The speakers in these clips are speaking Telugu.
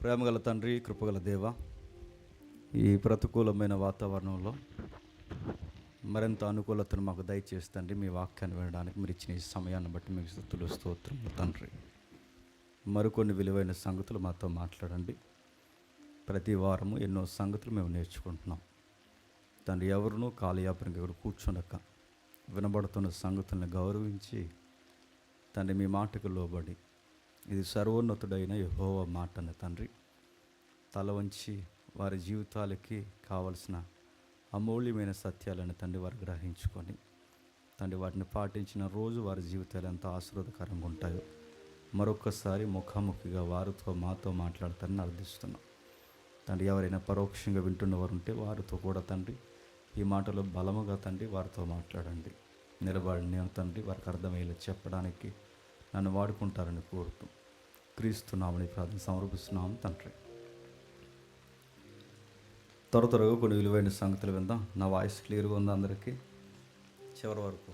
ప్రేమగల తండ్రి, కృపగల దేవ, ఈ ప్రతికూలమైన వాతావరణంలో మరింత అనుకూలతను మాకు దయచేస్తండి. మీ వాక్యాన్ని వినడానికి మీరు ఇచ్చిన ఈ సమయాన్ని బట్టి మీకు స్తుతులు, స్తోత్రములు తండ్రి. మరికొన్ని విలువైన సంగతులు మాతో మాట్లాడండి. ప్రతి వారము ఎన్నో సంగతులు మేము నేర్చుకుంటున్నాం తండ్రి. ఎవరునూ కాలయాపనకి ఇక్కడ కూర్చునక వినబడుతున్న సంగతులను గౌరవించి తండ్రి మీ మాటకు లోబడి ఇది సర్వోన్నతుడైన యెహోవా మాటని తండ్రి తల వంచి వారి జీవితాలకి కావలసిన అమూల్యమైన సత్యాలను తండ్రి వారు గ్రహించుకొని తండ్రి వాటిని పాటించిన రోజు వారి జీవితాలు ఎంత ఆశీర్వాదకరంగా ఉంటాయో మరొకసారి ముఖాముఖిగా వారితో మాతో మాట్లాడతారని అర్థిస్తున్నాం తండ్రి. ఎవరైనా పరోక్షంగా వింటున్నవారు ఉంటే వారితో కూడా తండ్రి ఈ మాటలో బలముగా తండ్రి వారితో మాట్లాడండి. నిలబడి నేను తండ్రి వారికి అర్థమయ్యేలా చెప్పడానికి నన్ను వాడుకుంటారని కోరుతూ క్రీస్తునామని ప్రార్థన సమర్పిస్తున్నాము తండ్రి. త్వరగా కొన్ని విలువైన సంగతులు విందాం. నా వాయిస్ క్లియర్గా ఉందా అందరికీ? చివరి వరకు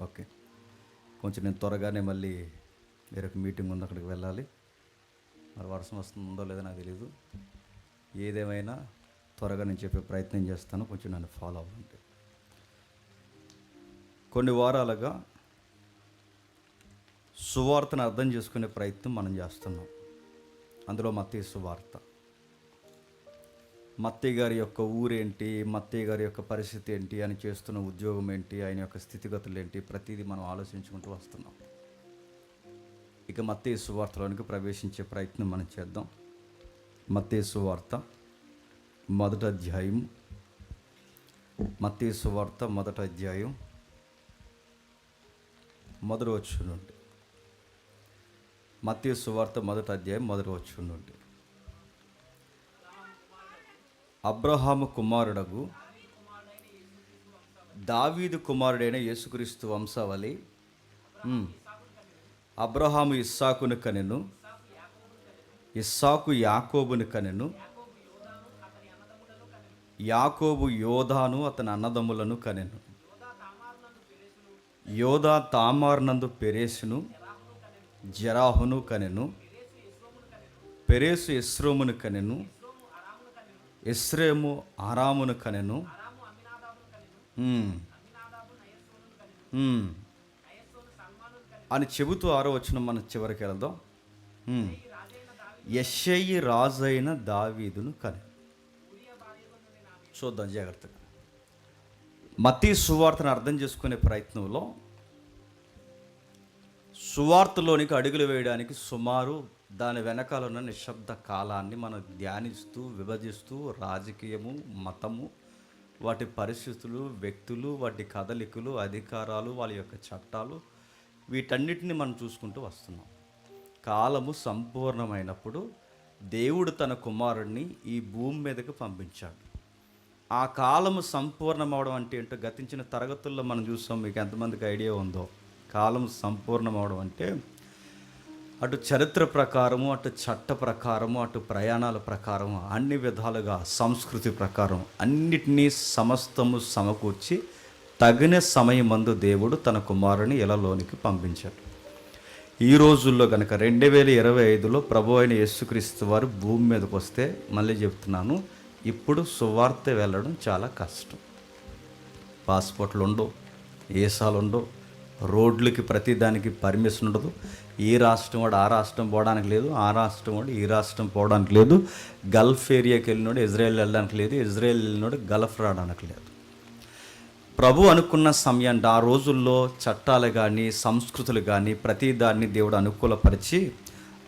ఓకే. కొంచెం నేను త్వరగానే మళ్ళీ వేరొక మీటింగ్ ఉంది, అక్కడికి వెళ్ళాలి. మరి వర్షం వస్తుందో లేదో నాకు తెలీదు. ఏదేమైనా త్వరగా నేను చెప్పే ప్రయత్నం చేస్తాను, కొంచెం నన్ను ఫాలో అవ్వండి. కొన్ని వారాలుగా సువార్తను అర్థం చేసుకునే ప్రయత్నం మనం చేస్తున్నాం. అందులో మత్తయి సువార్త, మత్తయి గారి యొక్క ఊరేంటి, మత్తయి గారి యొక్క పరిస్థితి ఏంటి, ఆయన చేస్తున్న ఉద్యోగం ఏంటి, ఆయన యొక్క స్థితిగతులు ఏంటి, ప్రతిదీ మనం ఆలోచించుకుంటూ వస్తున్నాం. ఇక మత్తయి సువార్తలోనికి ప్రవేశించే ప్రయత్నం మనం చేద్దాం. మత్తయి సువార్త మొదటి అధ్యాయం, మత్తయి సువార్త మొదటి అధ్యాయం మొదటి వచనం నుండి. మత్తయి సువార్త మొదటి అధ్యాయం మొదటి వచనం నుండి. అబ్రహాము కుమారుడగు దావీదు కుమారుడైన యేసుక్రీస్తు వంశావళి. అబ్రహాము ఇస్సాకును కనెను, ఇస్సాకు యాకోబును కనెను, యాకోబు యోధాను అతని అన్నదమ్ములను కనెను, యోధా తామారునందు పెరేసును జెరాహును కనెను, పెరేసు ఎస్రోమును కనెను, ఎస్రేము ఆరామును కనెను, అని చెబుతూ 6వ వచనం మనం చివరికి వెళ్దాం. యెషయి రాజైన దావీదును కనెను. చూద్దాం జాగ్రత్తగా. మత్తయి సువార్తను అర్థం చేసుకునే ప్రయత్నంలో సువార్తలోనికి అడుగులు వేయడానికి సుమారు దాని వెనకాల ఉన్న నిశ్శబ్ద కాలాన్ని మనం ధ్యానిస్తూ విభజిస్తూ రాజకీయము, మతము, వాటి పరిస్థితులు, వ్యక్తులు, వాటి కదలికలు, అధికారాలు, వాళ్ళ యొక్క చట్టాలు, వీటన్నిటిని మనం చూసుకుంటూ వస్తున్నాం. కాలము సంపూర్ణమైనప్పుడు దేవుడు తన కుమారుడిని ఈ భూమి మీదకి పంపించాడు. ఆ కాలము సంపూర్ణమవడం అంటే ఏంటో గతించిన తరగతుల్లో మనం చూసాం. మీకు ఎంతమందికి ఐడియా ఉందో? కాలం సంపూర్ణమవడం అంటే అటు చరిత్ర ప్రకారము, అటు చట్ట ప్రకారము, అటు ప్రయాణాల ప్రకారము, అన్ని విధాలుగా సంస్కృతి ప్రకారం అన్నిటినీ సమస్తము సమకూర్చి తగిన సమయమందు దేవుడు తన కుమారుని ఇలాలోనికి పంపించాడు. ఈ రోజుల్లో కనుక 2025లో ప్రభు అయిన యేసుక్రీస్తు వారు భూమి మీదకి వస్తే, మళ్ళీ చెప్తున్నాను, ఇప్పుడు సువార్త వెళ్ళడం చాలా కష్టం. పాస్పోర్ట్లు ఉండవు, వీసాలు ఉండవు, రోడ్లకి ప్రతిదానికి పర్మిషన్ ఉండదు. ఈ రాష్ట్రం వాడు ఆ రాష్ట్రం పోవడానికి లేదు, ఆ రాష్ట్రం వాడు ఈ రాష్ట్రం పోవడానికి లేదు. గల్ఫ్ ఏరియాకి వెళ్ళినోడు ఇజ్రాయెల్ వెళ్ళడానికి లేదు, ఇజ్రాయెల్ వెళ్ళినోడు గల్ఫ్ రావడానికి లేదు. ప్రభు అనుకున్న సమయాన్ని ఆ రోజుల్లో చట్టాలు కానీ సంస్కృతులు కానీ ప్రతిదాన్ని దేవుడు అనుకూలపరిచి,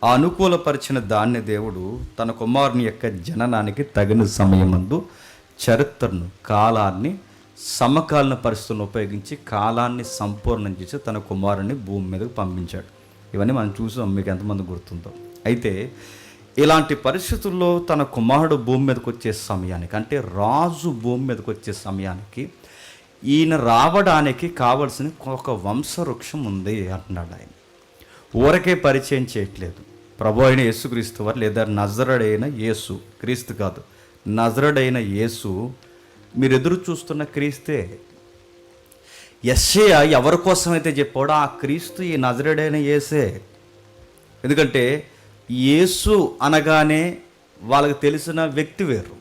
ఆ అనుకూలపరిచిన దాన్ని దేవుడు తన కుమారుని యొక్క జననానికి తగిన సమయమందు చరిత్రను, కాలాన్ని, సమకాలీన పరిస్థితులను ఉపయోగించి కాలాన్ని సంపూర్ణం చేసి తన కుమారుని భూమి మీదకి పంపించాడు. ఇవన్నీ మనం చూసాం, మీకు ఎంతమంది గుర్తుందో. అయితే ఇలాంటి పరిస్థితుల్లో తన కుమారుడు భూమి మీదకి వచ్చే సమయానికి, అంటే రాజు భూమి మీదకి వచ్చే సమయానికి, ఈయన రావడానికి కావలసిన ఒక వంశవృక్షం ఉంది అంటున్నాడు. ఆయన ఊరకే పరిచయం చేయట్లేదు. ప్రభు అయిన యేసుక్రీస్తు వారు, లేదా నజరుడైన యేసు, క్రీస్తు కాదు, నజరుడైన యేసు మీరు ఎదురు చూస్తున్న క్రీస్తే. యెషయా ఎవరి కోసమైతే చెప్పాడో ఆ క్రీస్తు ఈ నజరుడైన యేసే. ఎందుకంటే యేసు అనగానే వాళ్ళకి తెలిసిన వ్యక్తి వేరు,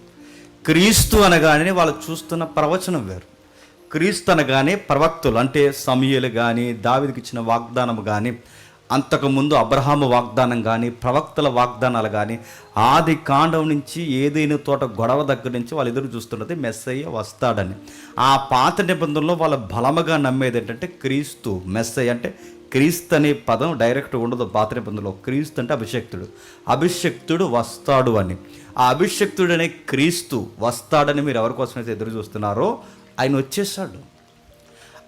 క్రీస్తు అనగానే వాళ్ళు చూస్తున్న ప్రవచనం వేరు. క్రీస్తు అనగానే ప్రవక్తలు అంటే సమూయేలు కానీ, దావీదుకి ఇచ్చిన వాగ్దానం కానీ, అంతకుముందు అబ్రహాము వాగ్దానం కానీ, ప్రవక్తల వాగ్దానాలు కానీ, ఆది కాండం నుంచి ఏదైనా తోట గొడవ దగ్గర నుంచి వాళ్ళు ఎదురు చూస్తున్నది మెస్సయ్య వస్తాడని. ఆ పాత నిబంధనలో వాళ్ళ బలముగా నమ్మేది ఏంటంటే క్రీస్తు. మెస్సయ్య అంటే క్రీస్తు అనే పదం డైరెక్ట్గా ఉండదు పాత నిబంధనలో. క్రీస్తు అంటే అభిషక్తుడు, అభిషక్తుడు వస్తాడు అని. ఆ అభిషక్తుడు అనే క్రీస్తు వస్తాడని మీరు ఎవరి కోసమైతే ఎదురు చూస్తున్నారో ఆయన వచ్చేసాడు.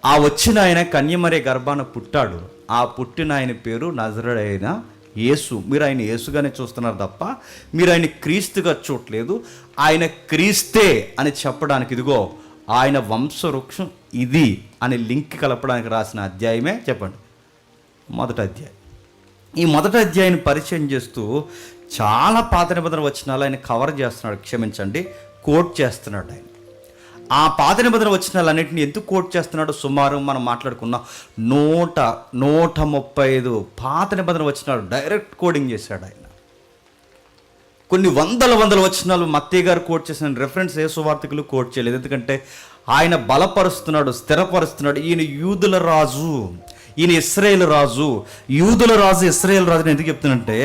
ఆ వచ్చిన ఆయన కన్యమరే గర్భాన పుట్టాడు. ఆ పుట్టిన ఆయన పేరు నజరేయుడైన యేసు. మీరు ఆయన యేసుగానే చూస్తున్నారు తప్ప మీరు ఆయన క్రీస్తుగా చూడలేదు. ఆయన క్రీస్తే అని చెప్పడానికి ఇదిగో ఆయన వంశవృక్షం ఇది అని లింక్ కలపడానికి రాసిన అధ్యాయమే చెప్పండి, మొదటి అధ్యాయం. ఈ మొదటి అధ్యాయాన్ని పరిచయం చేస్తూ చాలా పాత నిబంధన వచనాలు ఆయన కవర్ చేస్తున్నాడు, క్షమించండి కోట్ చేస్తున్నాడు ఆయన. ఆ పాత నిబంధన వచనాలన్నింటినీ ఎందుకు కోట్ చేస్తున్నాడు? సుమారు మనం మాట్లాడుకున్న 135 పాత నిబంధన వచనాలు డైరెక్ట్ కోడింగ్ చేశాడు ఆయన. కొన్ని వందల వచనాలు మత్తయి గారు కోట్ చేసిన రెఫరెన్స్ ఏ సువార్తికులు కోట్ చేయలేదు. ఎందుకంటే ఆయన బలపరుస్తున్నాడు, స్థిరపరుస్తున్నాడు. ఈయన యూదుల రాజు, ఈయన ఇశ్రాయేలు రాజు. యూదుల రాజు ఇశ్రాయేలు రాజుని ఎందుకు చెప్తున్నంటే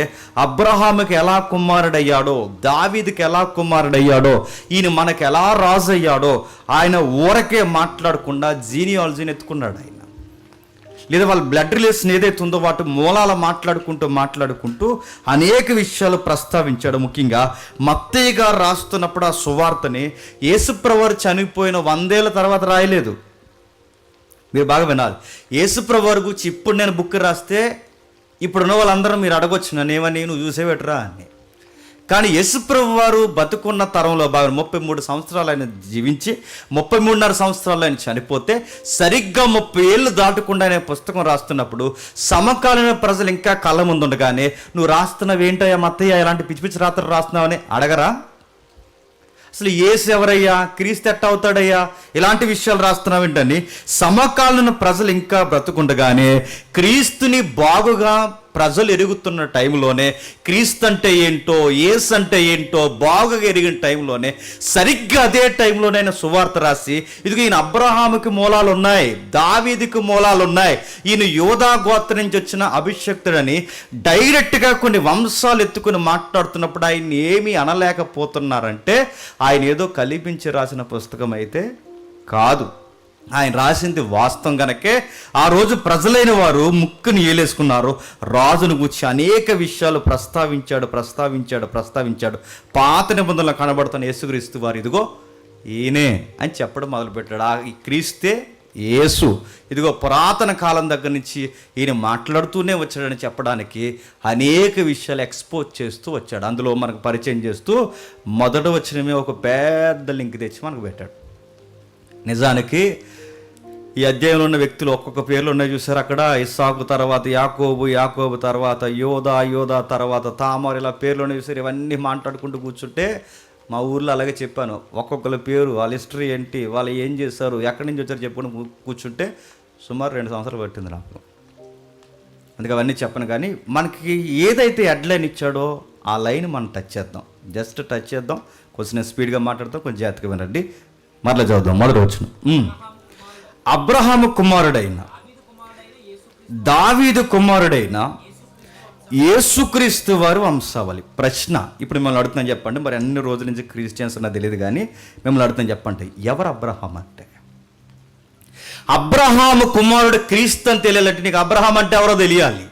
అబ్రహాముకి ఎలా కుమారుడయ్యాడో, దావీదుకి ఎలా కుమారుడయ్యాడో, ఈయన మనకు ఎలా రాజు అయ్యాడో ఆయన ఊరకే మాట్లాడకుండా జీనియాలజీని ఎత్తుకున్నాడు ఆయన. లేదా వాళ్ళ బ్లడ్ రిలేషన్ ఏదైతే ఉందో వాటి మూలాల మాట్లాడుకుంటూ అనేక విషయాలు ప్రస్తావించాడు. ముఖ్యంగా మత్తయి గారు రాస్తున్నప్పుడు ఆ సువార్తని యేసుప్రభువు చనిపోయిన 100 ఏళ్ల తర్వాత రాయలేదు. మీరు బాగా వినాలి. యేసుప్రభువు వారి గురించి ఇప్పుడు నేను బుక్ రాస్తే ఇప్పుడున్న వాళ్ళందరూ మీరు అడగొచ్చు నన్ను ఏమని, నువ్వు చూసేవెట్రా అని. కానీ యేసుప్రభువు వారు బతుకున్న తరంలో బాగా 33 సంవత్సరాలు ఆయన జీవించి 33.5 సంవత్సరాలు ఆయన చనిపోతే సరిగ్గా 30 ఏళ్ళు దాటకుండా ఆయన పుస్తకం రాస్తున్నప్పుడు సమకాలీన ప్రజలు ఇంకా కళ్ళ ముందు ఉండగానే నువ్వు రాస్తున్నావు ఏంటయ్యా మత్తయ్య, ఇలాంటి పిచ్చి పిచ్చి రాత్రులు రాస్తున్నావని అడగరా? అసలు యేసు ఎవరయ్యా, క్రీస్తు ఎట్ట అవుతాడయ్యా, ఇలాంటి విషయాలు రాస్తున్నావు ఏంటని సమకాలీన ప్రజలు ఇంకా బ్రతుకుండగానే క్రీస్తుని బాగుగా ప్రజలు ఎరుగుతున్న టైంలోనే, క్రీస్తు అంటే ఏంటో యేసు అంటే ఏంటో బాగుగా ఎరిగిన టైంలోనే, సరిగ్గా అదే టైంలోనే ఆయన సువార్త రాసి ఇదిగో ఈయన అబ్రహాముకి మూలాలు ఉన్నాయి, దావీదుకి మూలాలు ఉన్నాయి, ఈయన యోధా గోత్రం నుంచి వచ్చిన అభిషక్తుడని డైరెక్ట్గా కొన్ని వంశాలు ఎత్తుకుని మాట్లాడుతున్నప్పుడు ఆయన ఏమీ అనలేకపోతున్నారంటే ఆయన ఏదో కల్పించి రాసిన పుస్తకం అయితే కాదు. ఆయన రాసింది వాస్తవం గనకే ఆ రోజు ప్రజలైన వారు ముక్కుని ఏలేసుకున్నారు. రాజును గురించి అనేక విషయాలు ప్రస్తావించాడు. పాత నిబంధనలు కనబడుతున్న యేసుక్రీస్తు వారు ఇదిగో ఈయనే అని చెప్పడం మొదలుపెట్టాడు. ఈ క్రీస్తే యేసు, ఇదిగో పురాతన కాలం దగ్గర నుంచి ఈయన మాట్లాడుతూనే వచ్చాడని చెప్పడానికి అనేక విషయాలు ఎక్స్పోజ్ చేస్తూ వచ్చాడు. అందులో మనకు పరిచయం చేస్తూ మొదట వచ్చినమే ఒక పెద్ద లింక్ తెచ్చి మనకు పెట్టాడు. నిజానికి ఈ అధ్యాయంలో ఉన్న వ్యక్తులు ఒక్కొక్క పేర్లు ఉన్నాయి చూసారు. అక్కడ ఇస్సాకు తర్వాత యాకోబు తర్వాత యోధా తర్వాత తామారు, ఇలా పేర్లు ఉన్నాయి చూసారు. ఇవన్నీ మాట్లాడుకుంటూ కూర్చుంటే మా ఊర్లో అలాగే చెప్పాను, ఒక్కొక్కరి పేరు, వాళ్ళ హిస్టరీ ఏంటి, వాళ్ళు ఏం చేశారు, ఎక్కడి నుంచి వచ్చారు చెప్పుకొని కూర్చుంటే సుమారు 2 సంవత్సరాలు పట్టింది నాకు. అందుకే అవన్నీ చెప్పను. కానీ మనకి ఏదైతే హెడ్లైన్ ఇచ్చాడో ఆ లైన్ మనం టచ్ చేద్దాం. కొంచెం స్పీడ్గా మాట్లాడతాం, కొంచెం జాగ్రత్తగా వినండి. మరలా చదువుదాం. మొదటి వచనం. అబ్రహాము కుమారుడైన దావీదు కుమారుడైన యేసుక్రీస్తు వారు వంశావళి. ప్రశ్న ఇప్పుడు మిమ్మల్ని అడుగుతున్నాను చెప్పండి. మరి అన్ని రోజుల నుంచి క్రిస్టియన్స్ అన్నది తెలియదు కానీ మిమ్మల్ని అడుగుతాను చెప్పండి, ఎవరు అబ్రహాం అంటే? అబ్రహాము కుమారుడు క్రీస్తు అని తెలియాలంటే నీకు అబ్రహాం అంటే ఎవరో తెలియాలి.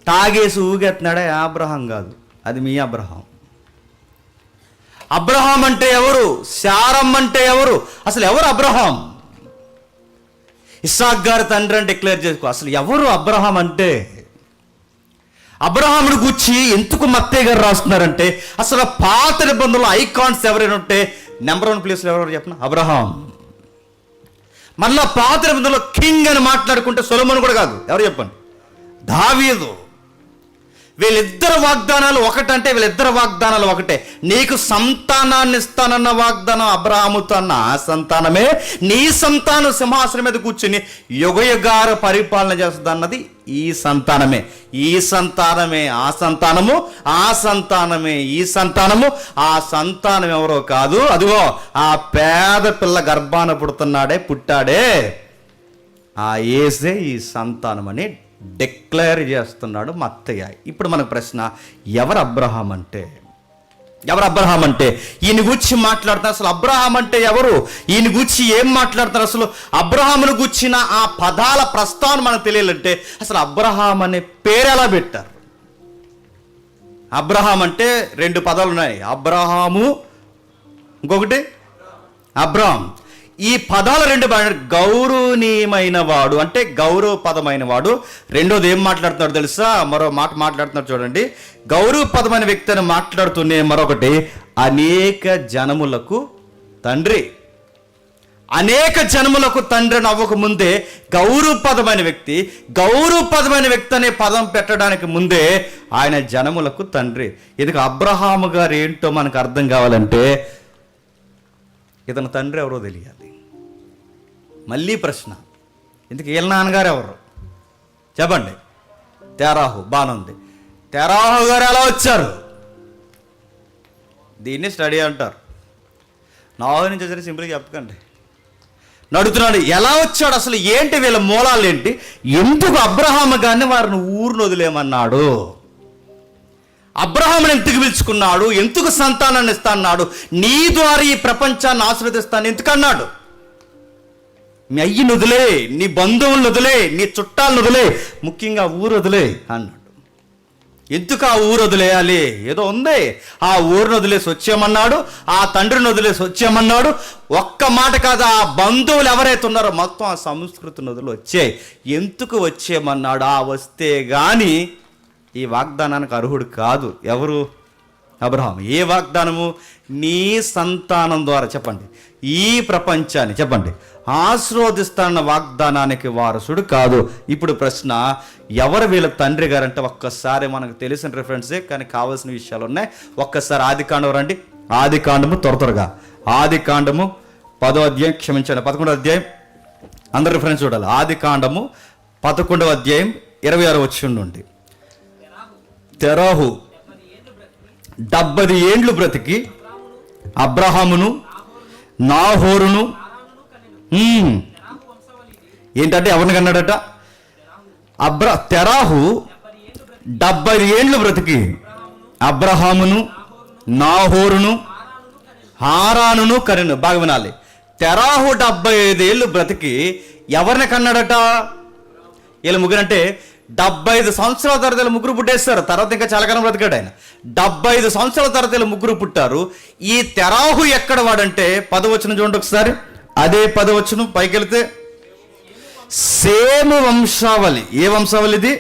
తాగేసి ఊగెత్తున్నాడే అబ్రహాం కాదు, అది మీ అబ్రహాం. అబ్రహాం అంటే ఎవరు? శారమ్మ అంటే ఎవరు? అసలు ఎవరు అబ్రహాం? ఇస్సాక్ గారి తండ్రి అని డిక్లేర్ చేసుకో. అసలు ఎవరు అబ్రహాం అంటే? అబ్రహాముని గురించి ఎందుకు మత్తయి గారు రాస్తున్నారంటే అసలు పాత నిబంధనలో ఐకాన్స్ ఎవరైనా ఉంటే నెంబర్ 1 ప్లేస్లో ఎవరు చెప్పిన అబ్రహాం. మళ్ళా పాత నిబంధనలో కింగ్ అని మాట్లాడుకుంటే సొలొమోను కూడా కాదు, ఎవరు చెప్పండి? దావీదు. వీళ్ళిద్దరు వాగ్దానాలు ఒకటంటే వీళ్ళిద్దరు వాగ్దానాలు ఒకటే. నీకు సంతానాన్ని ఇస్తానన్న వాగ్దానం అబ్రహాముతో అన్న ఆ సంతానమే నీ సంతానం సింహాసనం మీద కూర్చుని యుగయుగార పరిపాలన చేస్తుంది అన్నది ఈ సంతానమే. ఈ సంతానమే ఆ సంతానము, ఆ సంతానమే ఈ సంతానము. ఆ సంతానం ఎవరో కాదు, అదిగో ఆ పేద పిల్ల గర్భాన పుట్టాడే ఆ యేసే ఈ సంతానం అని డిక్లేర్ చేస్తున్నాడు మత్తయ్య. ఇప్పుడు మనకు ప్రశ్న, ఎవరు అబ్రహాం అంటే? ఈయన గురించి మాట్లాడుతున్నారు. అసలు అబ్రహాం అంటే ఎవరు? ఈయన గురించి ఏం మాట్లాడుతున్నారు? అసలు అబ్రహామును గుర్చిన ఆ పదాల ప్రస్తావన మనకు తెలియాలంటే అసలు అబ్రహాం అనే పేరు ఎలా పెట్టారు? అబ్రహాం అంటే 2 పదాలు ఉన్నాయి, అబ్రహాము, ఇంకొకటి అబ్రామ్. ఈ పదాలు 2 గౌరవనీయమైన వాడు అంటే గౌరవపదమైన వాడు. రెండోది ఏం మాట్లాడుతున్నాడు తెలుసా? మరో మాట మాట్లాడుతున్నాడు చూడండి. గౌరవపదమైన వ్యక్తి అని మాట్లాడుతూనే మరొకటి అనేక జనములకు తండ్రి. అనేక జనములకు తండ్రి అవ్వక ముందే గౌరవపదమైన వ్యక్తి అనే పదం పెట్టడానికి ముందే ఆయన జనములకు తండ్రి. ఎందుకు అబ్రహాము గారు ఏంటో మనకు అర్థం కావాలంటే ఇతని తండ్రి ఎవరో తెలియాలి. మళ్ళీ ప్రశ్న, ఇందుకు వీళ్ళ నాన్నగారు ఎవరు చెప్పండి? తెరాహు. బాగుంది. తెరాహు గారు ఎలా వచ్చారు? దీన్ని స్టడీ అంటారు. నాహు నుంచి వచ్చారు, సింపుల్గా చెప్పకండి. నడుతున్నాడు, ఎలా వచ్చాడు? అసలు ఏంటి వీళ్ళ మూలాలు ఏంటి? ఎందుకు అబ్రహాము గారిని వారిని ఊరిని వదిలేమన్నాడు? అబ్రహాముని ఎందుకు పిలుచుకున్నాడు? ఎందుకు సంతానాన్ని ఇస్తా అన్నాడు? నీ ద్వారా ఈ ప్రపంచాన్ని ఆశీర్వదిస్తాను ఎందుకన్నాడు? మీ అయ్యను వదిలే, నీ బంధువులను వదిలే, నీ చుట్టాలను వదిలే, ముఖ్యంగా ఊరు వదిలే అన్నాడు. ఎందుకు ఆ ఊరు వదిలేయాలి? ఏదో ఉంది. ఆ ఊరిని వదిలేసి వచ్చేయమన్నాడు, ఆ తండ్రిని వదిలేసి వచ్చేయమన్నాడు. ఒక్క మాట కాదు, ఆ బంధువులు ఎవరైతే ఉన్నారో మొత్తం ఆ సంస్కృతిని వదిలి వచ్చాయి. ఎందుకు వచ్చేయమన్నాడు? ఆ వస్తే కానీ ఈ వాగ్దానానికి అర్హుడు కాదు. ఎవరు? అబ్రహాం. ఏ వాగ్దానము? నీ సంతానం ద్వారా చెప్పండి ఈ ప్రపంచాన్ని చెప్పండి ఆశీర్వదిస్తానన్న వాగ్దానానికి వారసుడు కాదు. ఇప్పుడు ప్రశ్న, ఎవరు వీళ్ళ తండ్రి గారు అంటే ఒక్కసారి మనకు తెలిసిన రిఫరెన్సే, కానీ కావాల్సిన విషయాలు ఉన్నాయి. ఒక్కసారి ఆదికాండం రండి. ఆదికాండము త్వరగా ఆదికాండము 10వ అధ్యాయం, క్షమించండి 11వ అధ్యాయం, అందరు రిఫరెన్స్ చూడాలి. ఆదికాండము 11వ అధ్యాయం 26వ వచనం నుండి. తెరాహు 70 ఏండ్లు బ్రతికి అబ్రహామును నాహోరును ఏంటంటే ఎవరిని కన్నాడట? తెరాహు 70 ఏండ్లు బ్రతికి అబ్రహామును నాహోరును హారానును కనెను. బాగా వినాలి. తెరాహు 75 ఏళ్ళు బ్రతికి ఎవరిని కన్నాడట? వీళ్ళ ముగ్గురు అంటే 75 సంవత్సరాల తర్వాత వీళ్ళు ముగ్గురు పుట్టేస్తారు. తర్వాత ఇంకా చాలా కాలం బ్రతికాడు ఆయన. 75 సంవత్సరాల తర్వాత వీళ్ళు ముగ్గురు పుట్టారు. ఈ తెరాహు ఎక్కడ వాడంటే 10వ వచనం చూడండి ఒకసారి. అదే 10వ వచనం పైకి వెళితే సేము వంశావళి. ఏ వంశావళి ఇది?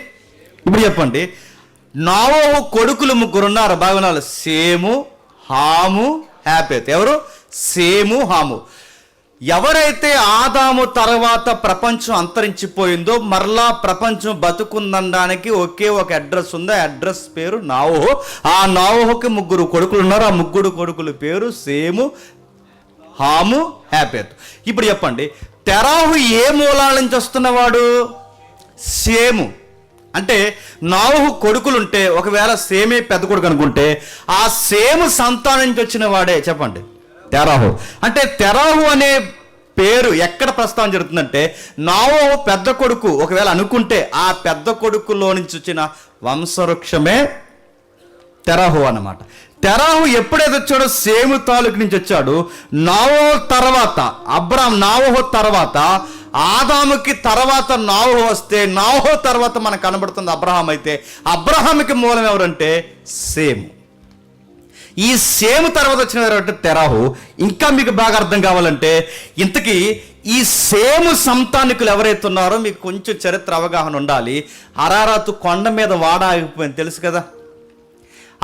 ఇప్పుడు చెప్పండి. నోవహు కొడుకులు 3 ఉన్నారు. బాగున్నారు. సేము, హాము, యాపెతు. ఎవరు? సేము, హాము. ఎవరైతే ఆదాము తర్వాత ప్రపంచం అంతరించిపోయిందో మరలా ప్రపంచం బతుకుందనడానికి ఒకే ఒక అడ్రస్ ఉంది. ఆ అడ్రస్ పేరు నోవహు. ఆ నోవహుకి 3 కొడుకులు ఉన్నారు. ఆ 3 కొడుకుల పేరు సేము, హాము, యాపెతు. ఇప్పుడు చెప్పండి, తెరాహు ఏ మూలాల నుంచి వస్తున్నవాడు? సేము. అంటే నోవహు కొడుకులుంటే ఒకవేళ సేమే పెద్ద కొడుకు అనుకుంటే ఆ సేము సంతానం నుంచి వచ్చిన వాడే చెప్పండి తెరాహు. అంటే తెరాహు అనే పేరు ఎక్కడ ప్రస్తావన జరుగుతుందంటే నోవహు పెద్ద కొడుకు ఒకవేళ అనుకుంటే ఆ పెద్ద కొడుకులో నుంచి వచ్చిన వంశవృక్షమే తెరాహు అన్నమాట. తెరాహు ఎప్పుడైతే వచ్చాడో సేము తాలూకు నుంచి వచ్చాడు. నోవహు తర్వాత నోవహు తర్వాత ఆదాముకి తర్వాత నోవహు వస్తే నోవహు తర్వాత మనకు కనబడుతుంది అబ్రహాం. అయితే అబ్రహాంకి మూలం ఎవరంటే సేము. ఈ సేము తర్వాత వచ్చిన ఎవరంటే తెరాహు. ఇంకా మీకు బాగా అర్థం కావాలంటే ఇంతకీ ఈ సేము సంతానికులు ఎవరైతే ఉన్నారో మీకు కొంచెం చరిత్ర అవగాహన ఉండాలి. అరారాతు కొండ మీద వాడ ఆగిపోయింది తెలుసు కదా.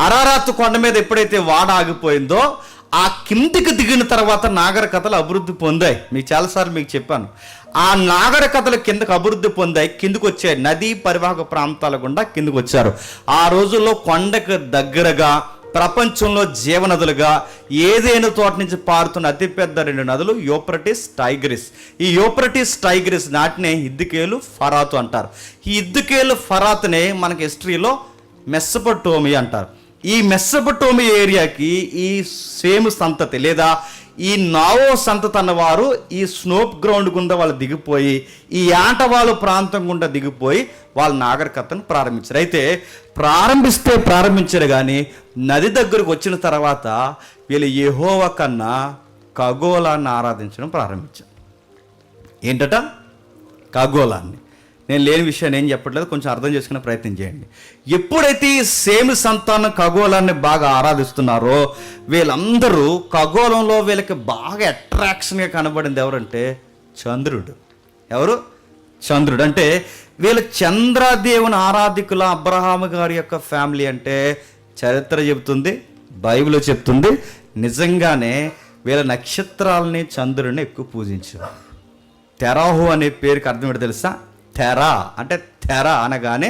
అరారాతు కొండ మీద ఎప్పుడైతే వాడ ఆగిపోయిందో ఆ కిందికి దిగిన తర్వాత నాగరికతలు అభివృద్ధి పొందాయి. మీకు చాలాసార్లు మీకు చెప్పాను. ఆ నాగరికతలు కిందకు అభివృద్ధి పొందాయి, కిందకు వచ్చాయి, నదీ పరివాహక ప్రాంతాల గుండా కిందకు వచ్చారు. ఆ రోజుల్లో కొండకు దగ్గరగా ప్రపంచంలో జీవనదులుగా ఏదైనా తోట నుంచి పారుతున్న అతిపెద్ద 2 నదులు యూఫ్రటీస్, టైగ్రిస్. ఈ యూఫ్రటీస్, టైగ్రిస్ నాటినే హిద్దుకేలు, ఫరాతు అంటారు. ఈ హిద్దుకేలు, ఫరాతునే మనకి హిస్టరీలో మెస్సొపొటేమియా అంటారు. ఈ మెస్సొపొటేమియా ఏరియాకి ఈ సేమ్ సంతతి లేదా ఈ నావో సంతతి అన్నవారు ఈ స్నోప్ గ్రౌండ్ గుండా వాళ్ళు దిగిపోయి, ఈ ఆటవాళ్ళు ప్రాంతం గుండా దిగిపోయి వాళ్ళ నాగరికతను ప్రారంభించారు. అయితే ప్రారంభించారు కానీ నది దగ్గరకు వచ్చిన తర్వాత వీళ్ళు యెహోవా కన్నా ఖగోళాన్ని ఆరాధించడం ప్రారంభించారు. ఏంటట? ఖగోళాన్ని. నేను లేని విషయాన్ని ఏం చెప్పట్లేదు, కొంచెం అర్థం చేసుకునే ప్రయత్నం చేయండి. ఎప్పుడైతే ఈ సేమ్ సంతానం ఖగోళాన్ని బాగా ఆరాధిస్తున్నారో వీళ్ళందరూ ఖగోళంలో వీళ్ళకి బాగా అట్రాక్షన్గా కనబడింది ఎవరంటే చంద్రుడు. ఎవరు? చంద్రుడు. అంటే వీళ్ళు చంద్రదేవుని ఆరాధికుల అబ్రహాము గారి యొక్క ఫ్యామిలీ అంటే చరిత్ర చెబుతుంది, బైబిల్ చెప్తుంది. నిజంగానే వీళ్ళ నక్షత్రాలని, చంద్రుడిని ఎక్కువ పూజించారు. తెరాహు అనే పేరుకి అర్థం ఏంటో తెలుసా? తెరా అంటే తెర అనగానే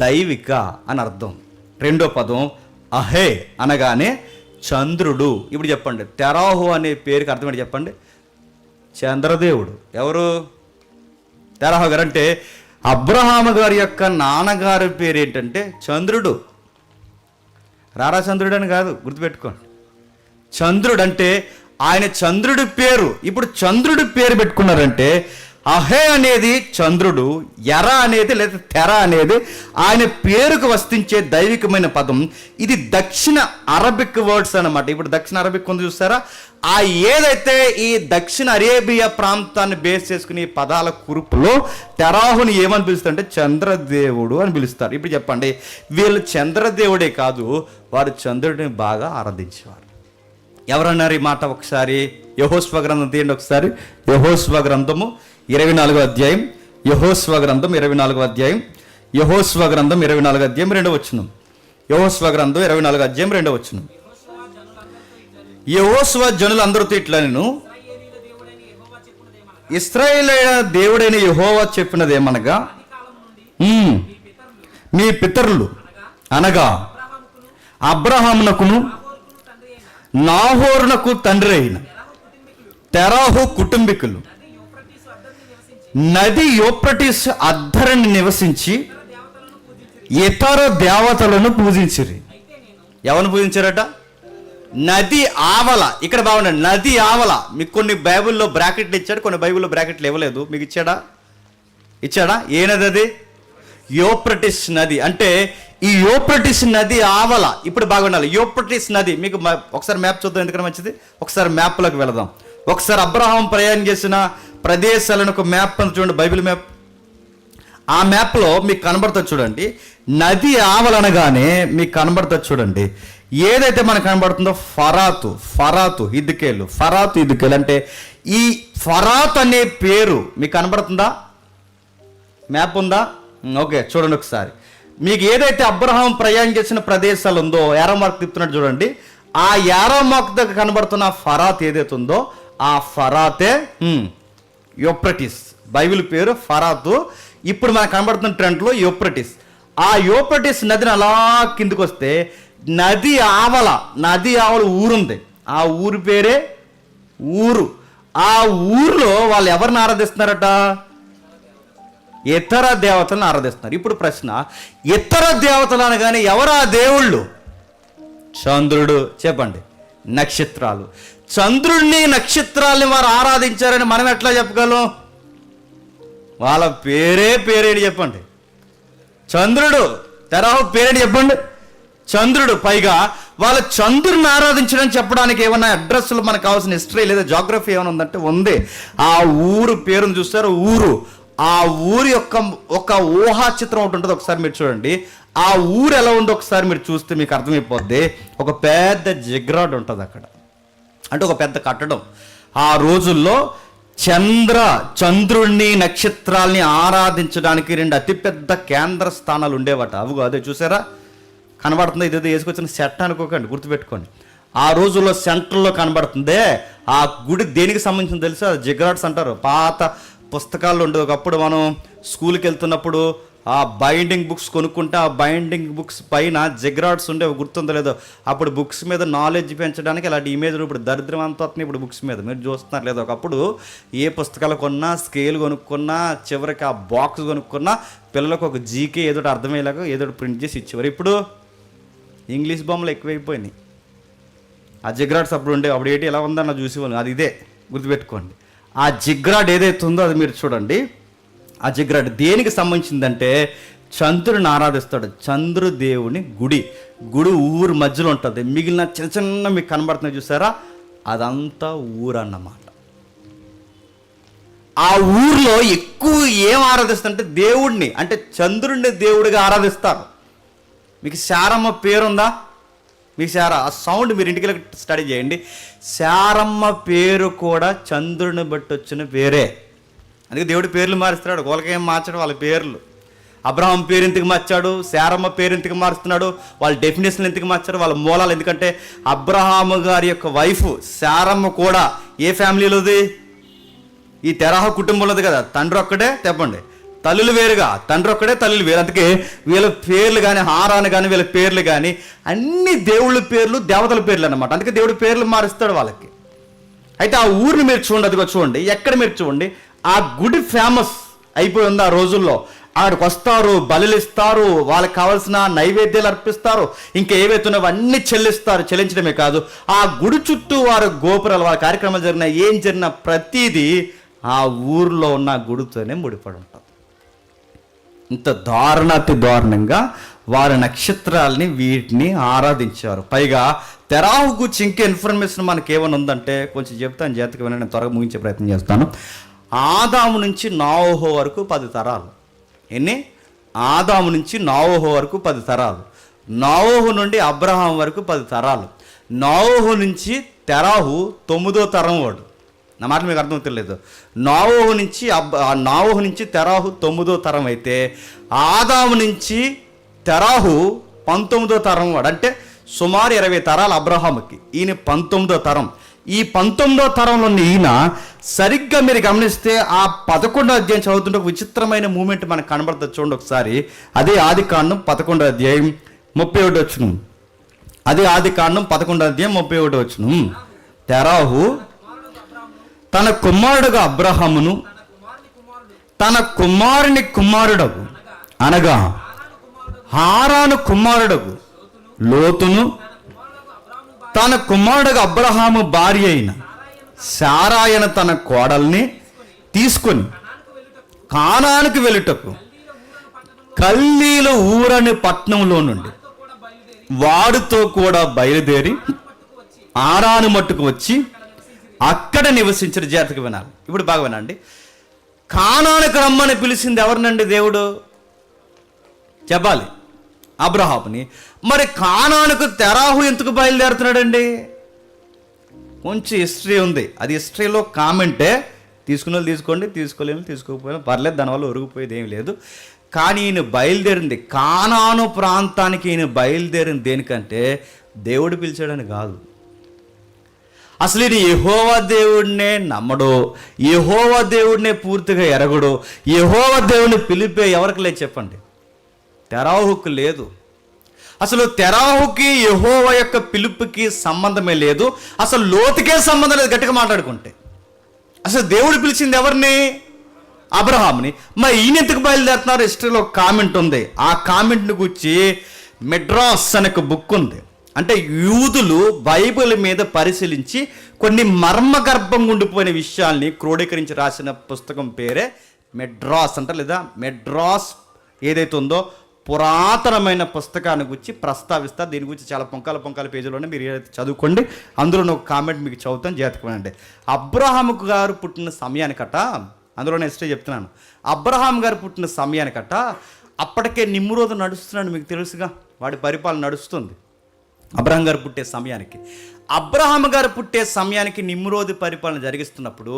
దైవిక అని అర్థం. రెండో పదం అహే అనగానే చంద్రుడు. ఇప్పుడు చెప్పండి, తెరాహు అనే పేరుకి అర్థం ఏంటి చెప్పండి? చంద్రదేవుడు. ఎవరు? తెరాహు గారు. అంటే అబ్రహాము గారి యొక్క నాన్నగారి పేరు ఏంటంటే చంద్రుడు. రారా చంద్రుడు అని కాదు, గుర్తుపెట్టుకోండి. చంద్రుడు అంటే ఆయన చంద్రుడి పేరు. ఇప్పుడు చంద్రుడి పేరు పెట్టుకున్నారంటే అహే అనేది చంద్రుడు, ఎర అనేది లేదా తెర అనేది ఆయన పేరుకు వస్తించే దైవికమైన పదం. ఇది దక్షిణ అరబిక్ వర్డ్స్ అనమాట. ఇప్పుడు దక్షిణ అరబిక్ ఉంది చూస్తారా? ఆ ఏదైతే ఈ దక్షిణ అరేబియా ప్రాంతాన్ని బేస్ చేసుకుని పదాల కురుపులో తెరాహుని ఏమని పిలుస్తారంటే చంద్రదేవుడు అని పిలుస్తారు. ఇప్పుడు చెప్పండి, వీళ్ళు చంద్రదేవుడే కాదు, వారు చంద్రుడిని బాగా ఆరాధించేవారు. ఎవరన్నారు ఈ మాట? ఒకసారి యెహోషువ గ్రంథం తీయండి. ఒకసారి యెహోషువ గ్రంథము 24వ అధ్యాయం. యెహోషువ గ్రంథం 24వ అధ్యాయం. యెహోషువ గ్రంథం 24వ అధ్యాయం 2వ వచనం. యెహోషువ గ్రంథం 24వ అధ్యాయం 2వ వచనం. యెహోషువ జనులందరితో ఇట్లా, నేను ఇశ్రాయేలీయుల దేవుడైన యెహోవా చెప్పినదేమనగా, మీ పితరులు అనగా అబ్రహామునకును నాహోరునకు తండ్రి అయిన తెరాహు కుటుంబీకులు నది యూఫ్రటీస్ అద్దరిని నివసించి ఇతర దేవతలను పూజించిరి. ఎవరిని పూజించారట? నది ఆవల. ఇక్కడ బాగుంది, నది ఆవల. మీకు కొన్ని బైబిల్లో బ్రాకెట్లు ఇచ్చాడు, కొన్ని బైబిల్లో బ్రాకెట్లు ఇవ్వలేదు. మీకు ఇచ్చాడా? ఏ నది అది? యూఫ్రటీస్ నది. అంటే ఈ యూఫ్రటీస్ నది ఆవల. ఇప్పుడు బాగుండాలి. యూఫ్రటీస్ నది మీకు ఒకసారి మ్యాప్ చూద్దాం, ఎందుకంటే మంచిది. ఒకసారి మ్యాప్లోకి వెళదాం. ఒకసారి అబ్రహాం ప్రయాణం చేసిన ప్రదేశాలను ఒక మ్యాప్ అని చూడండి, బైబిల్ మ్యాప్. ఆ మ్యాప్లో మీకు కనబడుతుంది చూడండి. నది ఆవలనగానే మీకు కనబడుతుంది చూడండి. ఏదైతే మనకు కనబడుతుందో ఫరాతు హిద్దుకేలు. అంటే ఈ ఫరాత్ అనే పేరు మీకు కనబడుతుందా? మ్యాప్ ఉందా? ఓకే, చూడండి ఒకసారి. మీకు ఏదైతే అబ్రహాం ప్రయాణం చేసిన ప్రదేశాలు ఉందో యారో మార్క్ తిప్పుతున్నాడు చూడండి. ఆ యారో మార్క్ దగ్గర కనబడుతున్న ఫరాత్ ఏదైతే ఉందో ఆ ఫరాతే యూఫ్రటీస్. బైబిల్ పేరు ఫరాతు. ఇప్పుడు మనకు కనబడుతున్న ట్రెండ్లో యూఫ్రటీస్. ఆ యూఫ్రటీస్ నదిని అలా కిందకు వస్తే నది ఆవల ఊరుంది. ఆ ఊరు పేరే ఊరు. ఆ ఊర్లో వాళ్ళు ఎవరిని ఆరాధిస్తున్నారట? ఇతర దేవతలను ఆరాధిస్తున్నారు. ఇప్పుడు ప్రశ్న, ఇతర దేవతలు అనగానే ఎవరా దేవుళ్ళు? చంద్రుడు. చెప్పండి, నక్షత్రాలు. చంద్రుడిని, నక్షత్రాలని వారు ఆరాధించారని మనం ఎట్లా చెప్పగలం? వాళ్ళ పేరేంటి చెప్పండి? చంద్రుడు. తెరాహు పేరేంటి చెప్పండి? చంద్రుడు. పైగా వాళ్ళ చంద్రుడిని ఆరాధించడం చెప్పడానికి ఏమన్నా అడ్రస్లు మనకు కావాల్సిన హిస్టరీ లేదా జాగ్రఫీ ఏమైనా ఉందంటే ఉంది. ఆ ఊరు పేరును చూస్తారు. ఆ ఊరి యొక్క ఒక ఊహా చిత్రం ఒకటి ఉంటుంది. ఒకసారి మీరు చూడండి. ఆ ఊరు ఎలా ఉందో ఒకసారి మీరు చూస్తే మీకు అర్థమైపోద్ది. ఒక పెద్ద జిగ్రాడ్ ఉంటుంది అక్కడ, అంటే ఒక పెద్ద కట్టడం. ఆ రోజుల్లో చంద్రుడిని, నక్షత్రాల్ని ఆరాధించడానికి 2 అతిపెద్ద కేంద్ర స్థానాలు ఉండేవట. అదే చూసారా, కనబడుతుంది. ఇదేదో వేసుకొచ్చిన సెట్ అనుకోకండి, గుర్తుపెట్టుకోండి. ఆ రోజుల్లో సెంటర్లో కనబడుతుందే ఆ గుడి దేనికి సంబంధించింది తెలుసా? జిగ్రాడ్స్ అంటారు. పాత పుస్తకాల్లో ఉండేది. ఒకప్పుడు మనం స్కూల్కి వెళ్తున్నప్పుడు ఆ బైండింగ్ బుక్స్ కొనుక్కుంటే ఆ బైండింగ్ బుక్స్ పైన జిగ్రాడ్స్ ఉండేవి, గుర్తుందో లేదో. అప్పుడు బుక్స్ మీద నాలెడ్జ్ పెంచడానికి ఇలాంటి ఇమేజ్లు ఇప్పుడు దరిద్రం అంతా వస్తున్నాయి ఇప్పుడు బుక్స్ మీద, మీరు చూస్తున్నారు లేదో. ఒకప్పుడు ఏ పుస్తకాలు కొన్నా, స్కేల్ కొనుక్కున్నా, చివరికి ఆ బాక్స్ కొనుక్కున్నా పిల్లలకు ఒక జీకే ఏదో అర్థమయ్యేలాగా ఏదో ప్రింట్ చేసి ఇచ్చేవారు. ఇప్పుడు ఇంగ్లీష్ బొమ్మలు ఎక్కువైపోయినాయి. ఆ జిగ్రాడ్స్ అప్పుడు ఉండే, అప్పుడు ఏంటి ఎలా ఉందన్న చూసేవాళ్ళు, అది ఇదే గుర్తుపెట్టుకోండి. ఆ జిగ్రాడ్ ఏదైతే ఉందో అది మీరు చూడండి. ఆ జిగ్రాడ్ దేనికి సంబంధించిందంటే చంద్రుని ఆరాధిస్తాడు. చంద్రదేవుని గుడి ఊరు మధ్యలో ఉంటుంది. మిగిలిన చిన్న చిన్న మీకు కనబడుతున్నాయి చూసారా, అదంతా ఊరు అన్నమాట. ఆ ఊర్లో ఎక్కువ ఏం ఆరాధిస్తారంటే దేవుడిని, అంటే చంద్రుడిని దేవుడిగా ఆరాధిస్తారు. మీకు శారమ్మ పేరుందా? మీకు ఆ సౌండ్ మీరు ఇంటికి స్టడీ చేయండి. శారమ్మ పేరు కూడా చంద్రుని బట్టి వచ్చిన పేరే. అందుకే దేవుడి పేర్లు మారుస్తున్నాడు, వాళ్ళకేం మార్చాడు వాళ్ళ పేర్లు. అబ్రహాం పేరు ఎందుకు మార్చాడు, శారమ్మ పేరు ఎందుకు మారుస్తున్నాడు, వాళ్ళ డెఫినేషన్ ఎందుకు మార్చాడు, వాళ్ళ మూలాలు. ఎందుకంటే అబ్రహాము గారి యొక్క వైఫ్ శారమ్మ కూడా ఏ ఫ్యామిలీలోది? ఈ తెరాహ కుటుంబంలోది కదా. తండ్రి ఒక్కడే, చెప్పండి, తల్లులు వేరుగా, తండ్రి ఒక్కడే, తల్లులు వేరు. అందుకే వీళ్ళ పేర్లు కానీ, హారాన్ని కానీ, వీళ్ళ పేర్లు కానీ అన్ని దేవుళ్ళ పేర్లు, దేవతల పేర్లు అన్నమాట. అందుకే దేవుడి పేర్లు మారుస్తాడు వాళ్ళకి. అయితే ఆ ఊరిని మీరు చూడండి, అదిగో చూడండి, ఎక్కడ మీరు చూడండి, ఆ గుడి ఫేమస్ అయిపోయి ఉంది ఆ రోజుల్లో. ఆడికి వస్తారు, బలులు ఇస్తారు, వాళ్ళకి కావాల్సిన నైవేద్యాలు అర్పిస్తారు, ఇంకా ఏవైతే ఉన్నాయో అవన్నీ చెల్లించడమే కాదు, ఆ గుడి చుట్టూ వారి గోపురాలు, వాళ్ళ కార్యక్రమాలు జరిగినా ఏం జరిగినా ప్రతిదీ ఆ ఊరిలో ఉన్న గుడితోనే ముడిపడి ఉంటుంది. ఇంత దారుణంగా వారి నక్షత్రాలని వీటిని ఆరాధించారు. పైగా తెరాహు గురించి ఇంకా ఇన్ఫర్మేషన్ మనకి ఏమైనా ఉందంటే కొంచెం చెప్తాను, జాతక వినండి, నేను త్వరగా ముగించే ప్రయత్నం చేస్తాను. ఆదాము నుంచి నోవహు వరకు 10 తరాలు. ఎన్ని? ఆదాము నుంచి నోవహు వరకు 10 తరాలు. నోవహు నుండి అబ్రహాం వరకు 10 తరాలు. నోవహు నుంచి తెరాహు 9వ తరం వాడు. నా మాట మీకు అర్థమవుతలేదు. నోవహు నుంచి తెరాహు 9వ తరం అయితే ఆదాము నుంచి తెరాహు 19వ తరం వాడు. అంటే సుమారు 20 తరాలు అబ్రహాముకి. ఈయన 19వ తరం. ఈ 19వ తరంలో ఈయన సరిగ్గా మీరు గమనిస్తే ఆ 11వ అధ్యాయం చదువుతుంటే ఒక విచిత్రమైన మూమెంట్ మనకు కనబడుతుంది. చూడండి ఒకసారి. అదే ఆదికాండం 11వ అధ్యాయం 31వ వచనం. అదే ఆదికాండం 11వ అధ్యాయం 31వ వచనం. తెరాహు తన కుమారుడుగా అబ్రహామును, తన కుమారుని కుమారుడగు అనగా హారాను కుమారుడగు లోతును, తన కుమారుడుగా అబ్రహాము భార్య అయిన శారాయన తన కోడల్ని తీసుకొని కానానుకు వెళ్ళుటకు కల్దీల ఊరని పట్టణంలో నుండి వాడితో కూడా బయలుదేరి ఆరాను మట్టుకు వచ్చి అక్కడ నివసించిన. జాతకు వినాలి, ఇప్పుడు బాగా వినండి. కానానుకు రమ్మని పిలిచింది ఎవరినండి? దేవుడు చెప్పాలి, అబ్రహాముని. మరి కానానుకు తెరాహు ఎందుకు బయలుదేరుతున్నాడండి? కొంచెం హిస్టరీ ఉంది, అది హిస్టరీలో కామెంటే. తీసుకునే వాళ్ళు తీసుకోండి, తీసుకోలేము తీసుకోకపోయినా పర్లేదు, దానివల్ల ఒరిగిపోయేది ఏం లేదు. కానీ ఈయన బయలుదేరింది కానాను ప్రాంతానికి. ఈయన బయలుదేరింది దేనికంటే దేవుడు పిలిచాడని కాదు. అసలు ఈయన యెహోవా దేవుడినే నమ్మడు, యెహోవా దేవుడినే పూర్తిగా ఎరగడు. యెహోవా దేవుడిని పిలిపే ఎవరికి లేదు చెప్పండి? తెరాహుకు లేదు. అసలు తెరాహుకి యెహోవా యొక్క పిలుపుకి సంబంధమే లేదు. అసలు లోతుకే సంబంధం లేదు గట్టిగా మాట్లాడుకుంటే. అసలు దేవుడు పిలిచింది ఎవరిని? అబ్రహాముని. మరి ఈయన ఎందుకు బయలుదేరుతున్నారు? హిస్టరీలో కామెంట్ ఉంది. ఆ కామెంట్ని గురించి మెడ్రాస్ అనే ఒక బుక్ ఉంది. అంటే యూదులు బైబిల్ మీద పరిశీలించి కొన్ని మర్మగర్భంగా ఉండిపోయిన విషయాల్ని క్రోడీకరించి రాసిన పుస్తకం పేరే మెడ్రాస్ అంట, లేదా మెడ్రాస్ ఏదైతే ఉందో పురాతనమైన పుస్తకాన్ని గురించి ప్రస్తావిస్తా. దీని గురించి చాలా పొంకాల పేజీలోనే మీరు ఏదైతే చదువుకోండి. అందులో ఒక కామెంట్ మీకు చదువుతాను, జాతకమేనండి. అబ్రహాము గారు పుట్టిన సమయానికట, అందులోనే హిస్టరీ చెప్తున్నాను. అబ్రహాం గారు పుట్టిన సమయానికట అప్పటికే నిమ్రోదు నడుస్తున్నాడు, మీకు తెలుసుగా, వాడి పరిపాలన నడుస్తుంది. అబ్రహాం గారు పుట్టే సమయానికి నిమ్రోది పరిపాలన జరిగిస్తున్నప్పుడు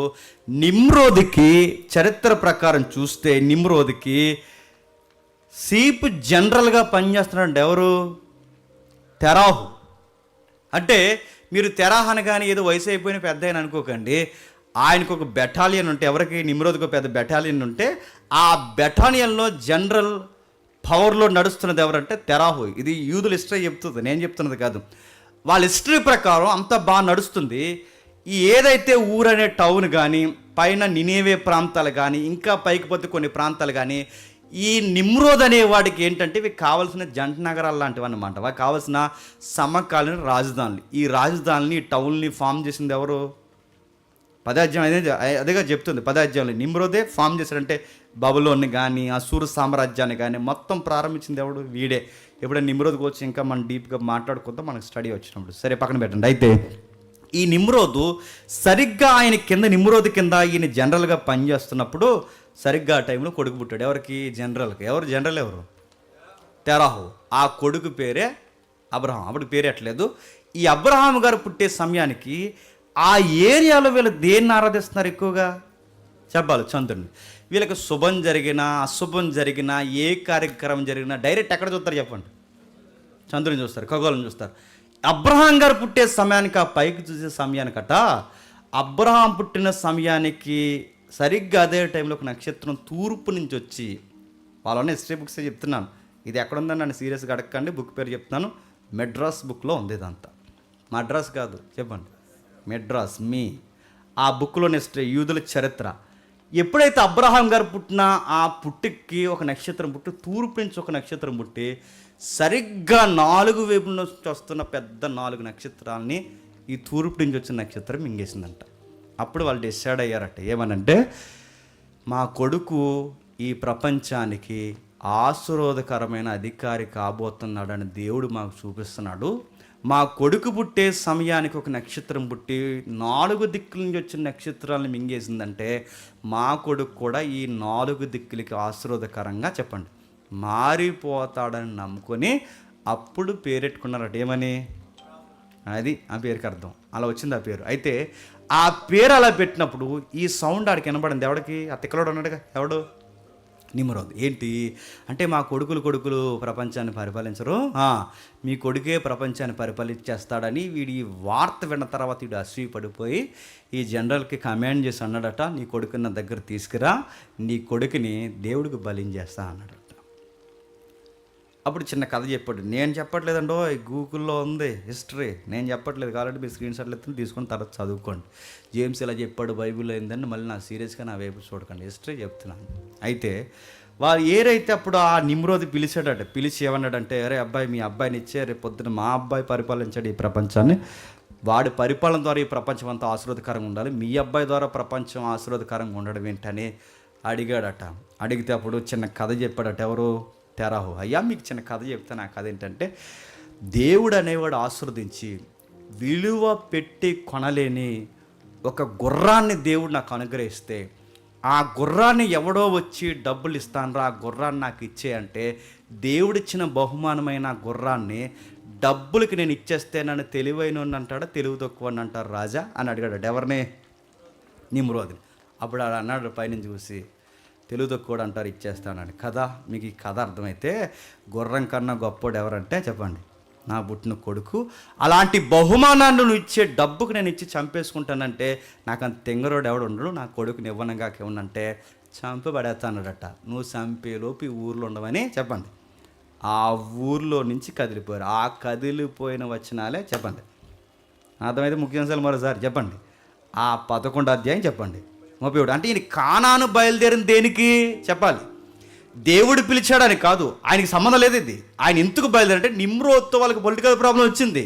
నిమ్రోదికి చరిత్ర ప్రకారం చూస్తే నిమ్రోదికి చీఫ్ జనరల్గా పనిచేస్తున్నాడు ఎవరు? తెరాహు. అంటే మీరు తెరాహ్ అనగానే ఏదో వయసు అయిపోయిన పెద్ద ఆయన అనుకోకండి. ఆయనకు ఒక బెటాలియన్ ఉంటే, ఎవరికి నిమ్రోద్కి ఒక పెద్ద బెటాలియన్ ఉంటే, ఆ బెటాలియన్లో జనరల్ పవర్లో నడుస్తున్నది ఎవరంటే తెరాహు. ఇది యూదుల హిస్టరీ చెప్తుంది, నేను చెప్తున్నది కాదు. వాళ్ళ హిస్టరీ ప్రకారం అంతా బాగా నడుస్తుంది. ఈ ఏదైతే ఊరనే టౌన్ కానీ, పైన నినేవే ప్రాంతాలు కానీ, ఇంకా పైకి పోతే కొన్ని ప్రాంతాలు కానీ, ఈ నిమ్రోద్ అనేవాడికి ఏంటంటే ఇవి కావాల్సిన జంట నగరాలు లాంటివి అన్నమాట. వారికి కావాల్సిన సమకాలీన రాజధానులు. ఈ రాజధానిని, ఈ టౌన్ని ఫామ్ చేసింది ఎవరు? 10వ అధ్యాయం అదేగా చెప్తుంది. 10వ అధ్యాయంలో నిమ్రోదే ఫామ్ చేశాడంటే బబులోన్ని కానీ, అసూరు సామ్రాజ్యాన్ని కానీ మొత్తం ప్రారంభించింది ఎవడు? వీడే. ఎప్పుడైనా నిమ్రోద్కి వచ్చి ఇంకా మనం డీప్గా మాట్లాడుకుందాం, మనకు స్టడీ వచ్చినప్పుడు. సరే, పక్కన పెట్టండి. అయితే ఈ నిమ్రోదు సరిగ్గా ఆయన కింద, నిమ్రోదు కింద ఈయన జనరల్గా పనిచేస్తున్నప్పుడు సరిగ్గా ఆ టైంలో కొడుకు పుట్టాడు. ఎవరికి? జనరల్కి. ఎవరు జనరల్? ఎవరు? తెరాహు. ఆ కొడుకు పేరే అబ్రహాం. అప్పుడు పేరు ఎట్లేదు. ఈ అబ్రహాం గారు పుట్టే సమయానికి ఆ ఏరియాలో వీళ్ళు దేన్ని ఆరాధిస్తున్నారు ఎక్కువగా? చెప్పాలి, చంద్రుడిని. వీళ్ళకి శుభం జరిగినా, అశుభం జరిగినా, ఏ కార్యక్రమం జరిగినా డైరెక్ట్ ఎక్కడ చూస్తారు చెప్పండి? చంద్రుని చూస్తారు, ఖగోళం చూస్తారు. అబ్రహాం గారు పుట్టే సమయానికి, ఆ పైకి చూసే సమయానికట, అబ్రహాం పుట్టిన సమయానికి సరిగ్గా అదే టైంలో ఒక నక్షత్రం తూర్పు నుంచి వచ్చి, వాళ్ళనే హిస్టరీ బుక్స్ చెప్తున్నాను, ఇది ఎక్కడుందని నన్ను సీరియస్గా అడగండి, బుక్ పేరు చెప్తున్నాను. మెడ్రాస్ బుక్లో ఉంది ఇదంతా. మద్రాస్ కాదు, చెప్పండి, మెడ్రాస్. ఆ బుక్లోని హిస్టరీ, యూదుల చరిత్ర. ఎప్పుడైతే అబ్రహాం గారు పుట్టిన ఆ పుట్టికి ఒక నక్షత్రం పుట్టి, తూర్పు నుంచి ఒక నక్షత్రం పుట్టి, సరిగ్గా 4 వైపుల నుంచి వస్తున్న పెద్ద 4 నక్షత్రాలని ఈ తూర్పు నుంచి వచ్చిన నక్షత్రం మింగేసిందంట. అప్పుడు వాళ్ళు డిసైడ్ అయ్యారట, ఏమనంటే మా కొడుకు ఈ ప్రపంచానికి ఆశీర్వాదకరమైన అధికారి కాబోతున్నాడని దేవుడు మాకు చూపిస్తున్నాడు. మా కొడుకు పుట్టే సమయానికి ఒక నక్షత్రం పుట్టి 4 దిక్కుల నుంచి వచ్చిన నక్షత్రాలను మింగేసిందంటే మా కొడుకు కూడా ఈ 4 దిక్కులకి ఆశీర్వాదకరంగా, చెప్పండి, మారిపోతాడని నమ్ముకొని అప్పుడు పేరెట్టుకున్నారట. ఏమని? అది ఆ పేరుకి అర్థం. అలా వచ్చింది ఆ పేరు. అయితే ఆ పేరు అలా పెట్టినప్పుడు ఈ సౌండ్ ఆడికి వినబడింది. ఎవడికి? ఆ తిక్కలోడు అన్నాడుగా, ఎవడు? నిమ్రోద్. ఏంటి అంటే, మా కొడుకులు ప్రపంచాన్ని పరిపాలించరు, మీ కొడుకే ప్రపంచాన్ని పరిపాలించేస్తాడని వీడి వార్త విన్న తర్వాత వీడు అసూయ పడిపోయి ఈ జనరల్కి కమాండ్ చేసి అన్నాడట, నీ కొడుకుని నా దగ్గర తీసుకురా, నీ కొడుకుని దేవుడికి బలించేస్తా అన్నాడట. అప్పుడు చిన్న కథ చెప్పాడు. నేను చెప్పట్లేదండో, గూగుల్లో ఉంది హిస్టరీ, నేను చెప్పట్లేదు. కాబట్టి మీరు స్క్రీన్ షాట్లు ఎత్తుని తీసుకొని తర్వాత చదువుకోండి. జేమ్స్ ఇలా చెప్పాడు, బైబిల్లో ఏందని మళ్ళీ నా సీరియస్గా నా వైపు చూడకండి, హిస్టరీ చెప్తున్నాను. అయితే వారు ఏరైతే అప్పుడు ఆ నిమ్రోది పిలిచాడట, పిలిచి ఏమన్నాడంటే, అరే అబ్బాయి, మీ అబ్బాయిని ఇచ్చే, రేపు పొద్దున మా అబ్బాయి పరిపాలించాడు ఈ ప్రపంచాన్ని, వాడి పరిపాలన ద్వారా ఈ ప్రపంచం అంతా ఆశీర్వాదకరంగా ఉండాలి, మీ అబ్బాయి ద్వారా ప్రపంచం ఆశీర్వాదకరంగా ఉండడం ఏంటని అడిగాడట. అడిగితే అప్పుడు చిన్న కథ చెప్పాడట. ఎవరు? తెరాహు. అయ్యా, మీకు చిన్న కథ చెప్తాను. ఆ కథ ఏంటంటే, దేవుడు అనేవాడు ఆశీర్వదించి విలువ పెట్టి కొనలేని ఒక గుర్రాన్ని దేవుడు నాకు అనుగ్రహిస్తే, ఆ గుర్రాన్ని ఎవడో వచ్చి డబ్బులు ఇస్తానరా, ఆ గుర్రాన్ని నాకు ఇచ్చే అంటే, దేవుడిచ్చిన బహుమానమైన గుర్రాన్ని డబ్బులకి నేను ఇచ్చేస్తే నన్ను తెలివైన అంటాడా, తెలివి తక్కువ అంటారు రాజా అని అడిగాడు. ఎవరిని? నిమ్రోదిని. అప్పుడు ఆడు అన్నాడు పైనుంచి చూసి, తెలుగు తక్కువ అంటారు, ఇచ్చేస్తానని. కదా, మీకు ఈ కథ అర్థమైతే గుర్రం కన్నా గొప్పోడు ఎవరంటే, చెప్పండి, నా పుట్టిన కొడుకు. అలాంటి బహుమానాన్ని నువ్వు ఇచ్చే డబ్బుకు నేను ఇచ్చి చంపేసుకుంటానంటే నాకు అంత తెంగరోడు ఎవడు ఉండడు, నా కొడుకుని ఇవ్వనంగా ఏమన్నంటే చంపి పడేస్తానడట. నువ్వు చంపేలోపు ఈ ఊర్లో ఉండవని, చెప్పండి, ఆ ఊర్లో నుంచి కదిలిపోయారు. ఆ కదిలిపోయిన వచనాలే, చెప్పండి, అర్థమైతే ముఖ్యాంశాలు మరోసారి చెప్పండి. ఆ 11వ అధ్యాయం చెప్పండి, 37. అంటే ఈయన కానాను బయలుదేరిన దేనికి? చెప్పాలి, దేవుడు పిలిచాడని కాదు, ఆయనకి సంబంధం లేదు ఇది. ఆయన ఎందుకు బయలుదేరంటే, నిమ్రోద్తో వాళ్ళకి పొలిటికల్ ప్రాబ్లం వచ్చింది,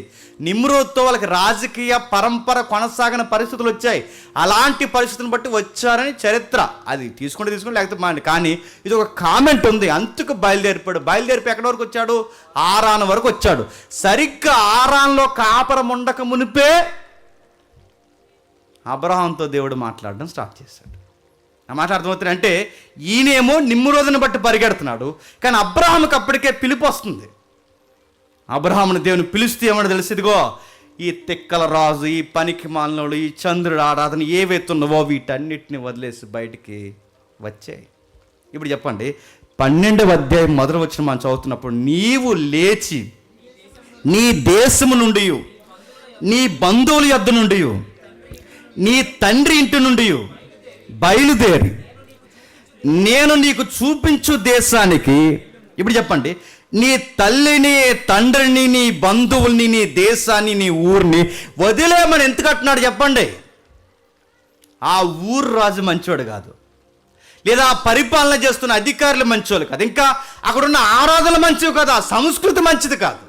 నిమ్రోద్తో వాళ్ళకి రాజకీయ పరంపర కొనసాగిన పరిస్థితులు వచ్చాయి. అలాంటి పరిస్థితులను బట్టి వచ్చారని చరిత్ర. అది తీసుకుంటే లేకపోతే మాండి. కానీ ఇది ఒక కామెంట్ ఉంది, అందుకు బయలుదేరిపోయాడు. బయలుదేరిపి ఎక్కడి వరకు వచ్చాడు? ఆరాన్ వరకు వచ్చాడు. సరిగ్గా ఆరాన్లో కాపరం ఉండక మునిపే అబ్రహాంతో దేవుడు మాట్లాడడం స్టార్ట్ చేశాడు. ఆ మాట అర్థమవుతుంది. అంటే ఈయనేమో నిమ్రోదుని బట్టి పరిగెడుతున్నాడు, కానీ అబ్రహాంకి అప్పటికే పిలుపు వస్తుంది. అబ్రహాముని దేవుని పిలుస్తే ఏమన్నా తెలిసి, ఇదిగో ఈ తిక్కల రాజు, ఈ పనికి మాలినోడు, ఈ చంద్రుడు ఆరాధన ఏవైతున్నావో వీటన్నిటిని వదిలేసి బయటికి వచ్చాయి. ఇప్పుడు చెప్పండి, 12వ అధ్యాయం మొదలు వచ్చిన మనం చదువుతున్నప్పుడు, నీవు లేచి నీ దేశము నుండి, నీ బంధువుల యొద్ద నుండి, నీ తండ్రి ఇంటి నుండి బయలుదేరి నేను నీకు చూపించు దేశానికి. ఇప్పుడు చెప్పండి, నీ తల్లిని, తండ్రిని, నీ బంధువుల్ని, నీ దేశాన్ని, నీ ఊరిని వదిలేమని ఎందుకు అంటున్నాడు చెప్పండి? ఆ ఊరు రాజు మంచోడు కాదు, లేదా ఆ పరిపాలన చేస్తున్న అధికారులు మంచోళ్ళు కాదు, ఇంకా అక్కడున్న ఆరాధనలు మంచివి కాదు, ఆ సంస్కృతి మంచిది కాదు.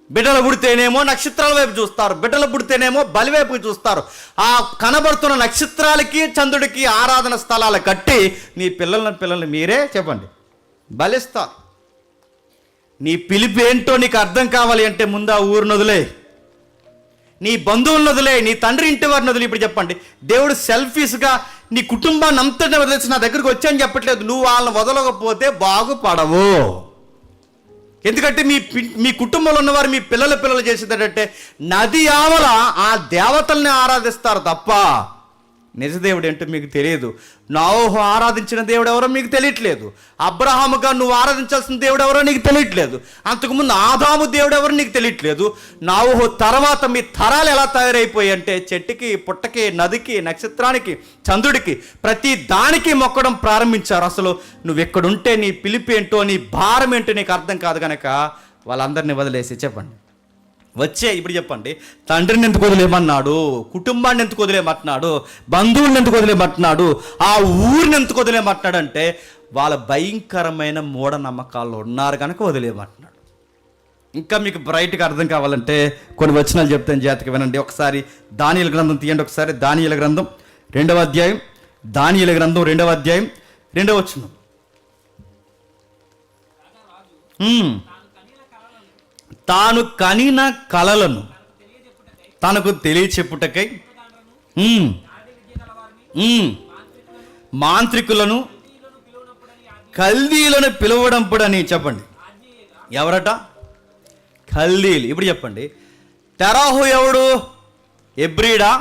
బిడ్డలు పుడితేనేమో నక్షత్రాల వైపు చూస్తారు, బిడ్డలు పుడితేనేమో బలి వైపు చూస్తారు. ఆ కనబడుతున్న నక్షత్రాలకి, చంద్రుడికి ఆరాధన స్థలాలు కట్టి నీ పిల్లల్ని మీరే చెప్పండి బలిస్తారు. నీ పిలుపు ఏంటో నీకు అర్థం కావాలి అంటే ముందు ఆ ఊరిని వదిలే, నీ బంధువులను వదిలే, నీ తండ్రి ఇంటి వారిని వదిలే. ఇప్పుడు చెప్పండి, దేవుడు సెల్ఫీస్గా నీ కుటుంబాన్ని అంతటా వదిలేసి నా దగ్గరికి వచ్చాయని చెప్పట్లేదు. నువ్వు వాళ్ళని వదలకపోతే బాగుపడవు. ఎందుకంటే మీ కుటుంబంలో ఉన్నవారు మీ పిల్లలు చేసేదంటే నది ఆవల ఆ దేవతల్ని ఆరాధిస్తారు తప్ప నిజదేవుడు ఏంటో మీకు తెలియదు. నోహు ఆరాధించిన దేవుడు ఎవరో మీకు తెలియట్లేదు. అబ్రహాముగా నువ్వు ఆరాధించాల్సిన దేవుడు ఎవరో నీకు తెలియట్లేదు. అంతకుముందు ఆదాము దేవుడు ఎవరో నీకు తెలియట్లేదు. నోహు తర్వాత మీ తరాలు ఎలా తయారైపోయి అంటే చెట్టుకి, పుట్టకి, నదికి, నక్షత్రానికి, చంద్రుడికి, ప్రతి దానికి మొక్కడం ప్రారంభించారు. అసలు నువ్వు ఎక్కడుంటే నీ పిలుపు ఏంటో, నీ భారం ఏంటో నీకు అర్థం కాదు కనుక వాళ్ళందరినీ వదిలేసి చెప్పండి వచ్చే. ఇప్పుడు చెప్పండి, తండ్రిని ఎందుకు వదిలేమన్నాడు, కుటుంబాన్ని ఎందుకు వదిలేమంటున్నాడు, బంధువులను ఎందుకు వదిలేమంటున్నాడు, ఆ ఊరిని ఎందుకు వదిలేమంటున్నాడు అంటే వాళ్ళ భయంకరమైన మూఢనమ్మకాల్లో ఉన్నారు కనుక వదిలేమంటున్నాడు. ఇంకా మీకు బ్రైట్గా అర్థం కావాలంటే కొన్ని వచనాలు చెప్తాను, జాతికి వినండి. ఒకసారి దానియేలు గ్రంథం తీయండి. ఒకసారి దానియేలు గ్రంథం 2వ అధ్యాయం, దానియేలు గ్రంథం 2వ అధ్యాయం 2వ వచనం. తాను కనిన కలలను తనకు తెలియచెప్పుటకై మాంత్రికులను, కల్దీలను పిలువడంపుడని చెప్పండి. ఎవరట? కల్దీలు. ఇప్పుడు చెప్పండి, తెరాహు ఎవడు? ఎబ్రీడా?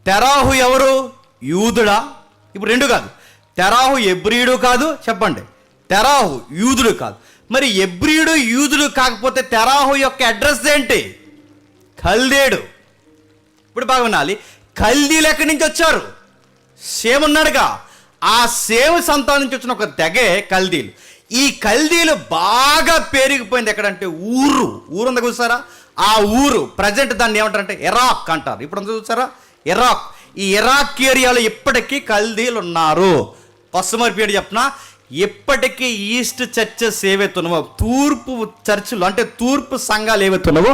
తెరాహు ఎవరు? యూదుడా? ఇప్పుడు రెండు కాదు, తెరాహు ఎబ్రీడు కాదు, చెప్పండి తెరాహు యూదుడు కాదు. మరి ఎబ్రీడు యూదుడు కాకపోతే తెరాహు యొక్క అడ్రస్ ఏంటి? కల్దేడు. ఇప్పుడు బాగా వినాలి, కల్దీలు ఎక్కడి నుంచి వచ్చారు? సేమ్ ఉన్నాడుగా, ఆ సేమ్ సంతానం నుంచి వచ్చిన ఒక తెగే కల్దీలు. ఈ కల్దీలు బాగా పెరిగిపోయింది ఎక్కడంటే ఊరు ఉంది చూసారా, ఆ ఊరు ప్రజెంట్ దాన్ని ఏమంటారంటే ఇరాక్ అంటారు. ఇప్పుడు చూసారా ఇరాక్, ఈ ఇరాక్ ఏరియాలో ఇప్పటికీ కల్దీలు ఉన్నారు. పశ్చిమ పీరియడ్ చెప్పిన ఇప్పటికీ ఈస్ట్ చర్చెస్ ఏవైతున్నావో, తూర్పు చర్చిలు అంటే తూర్పు సంఘాలు ఏవైతున్నావో,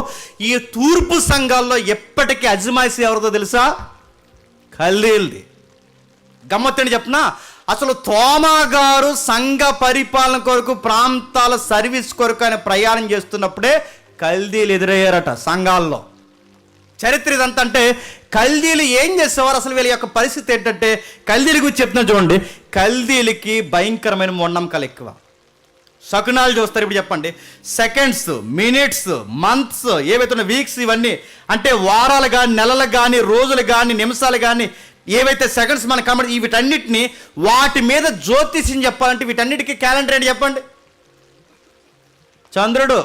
ఈ తూర్పు సంఘాల్లో ఎప్పటికీ అజమాయిషీ ఎవరిదో తెలుసా? కల్దీల్ది. గమ్మత్తని చెప్పిన, అసలు తోమా గారు సంఘ పరిపాలన కొరకు, ప్రాంతాల సర్వీస్ కొరకు ఆయన ప్రయాణం చేస్తున్నప్పుడే కల్దీలు ఎదురయ్యారట సంఘాల్లో. చరిత్ర ఇదంతా. అంటే కల్దీలు ఏం చేసేవారు, అసలు వీళ్ళ యొక్క పరిస్థితి ఏంటంటే, కల్దీల గురించి చెప్తున్నా చూడండి. కల్దీలకి భయంకరమైన మూఢనమ్మకాలు ఎక్కువ. శకునాలు చూస్తారు. ఇప్పుడు చెప్పండి, సెకండ్స్, మినిట్స్, మంత్స్ ఏవైతే వీక్స్, ఇవన్నీ అంటే వారాలు కానీ, నెలలు కానీ, రోజులు కానీ, నిమిషాలు కానీ, ఏవైతే సెకండ్స్ మనకు కనబడి వీటన్నిటిని, వాటి మీద జ్యోతిష్యం చెప్పాలంటే వీటన్నిటికీ క్యాలెండర్ ఏంటి చెప్పండి? చంద్రుడు.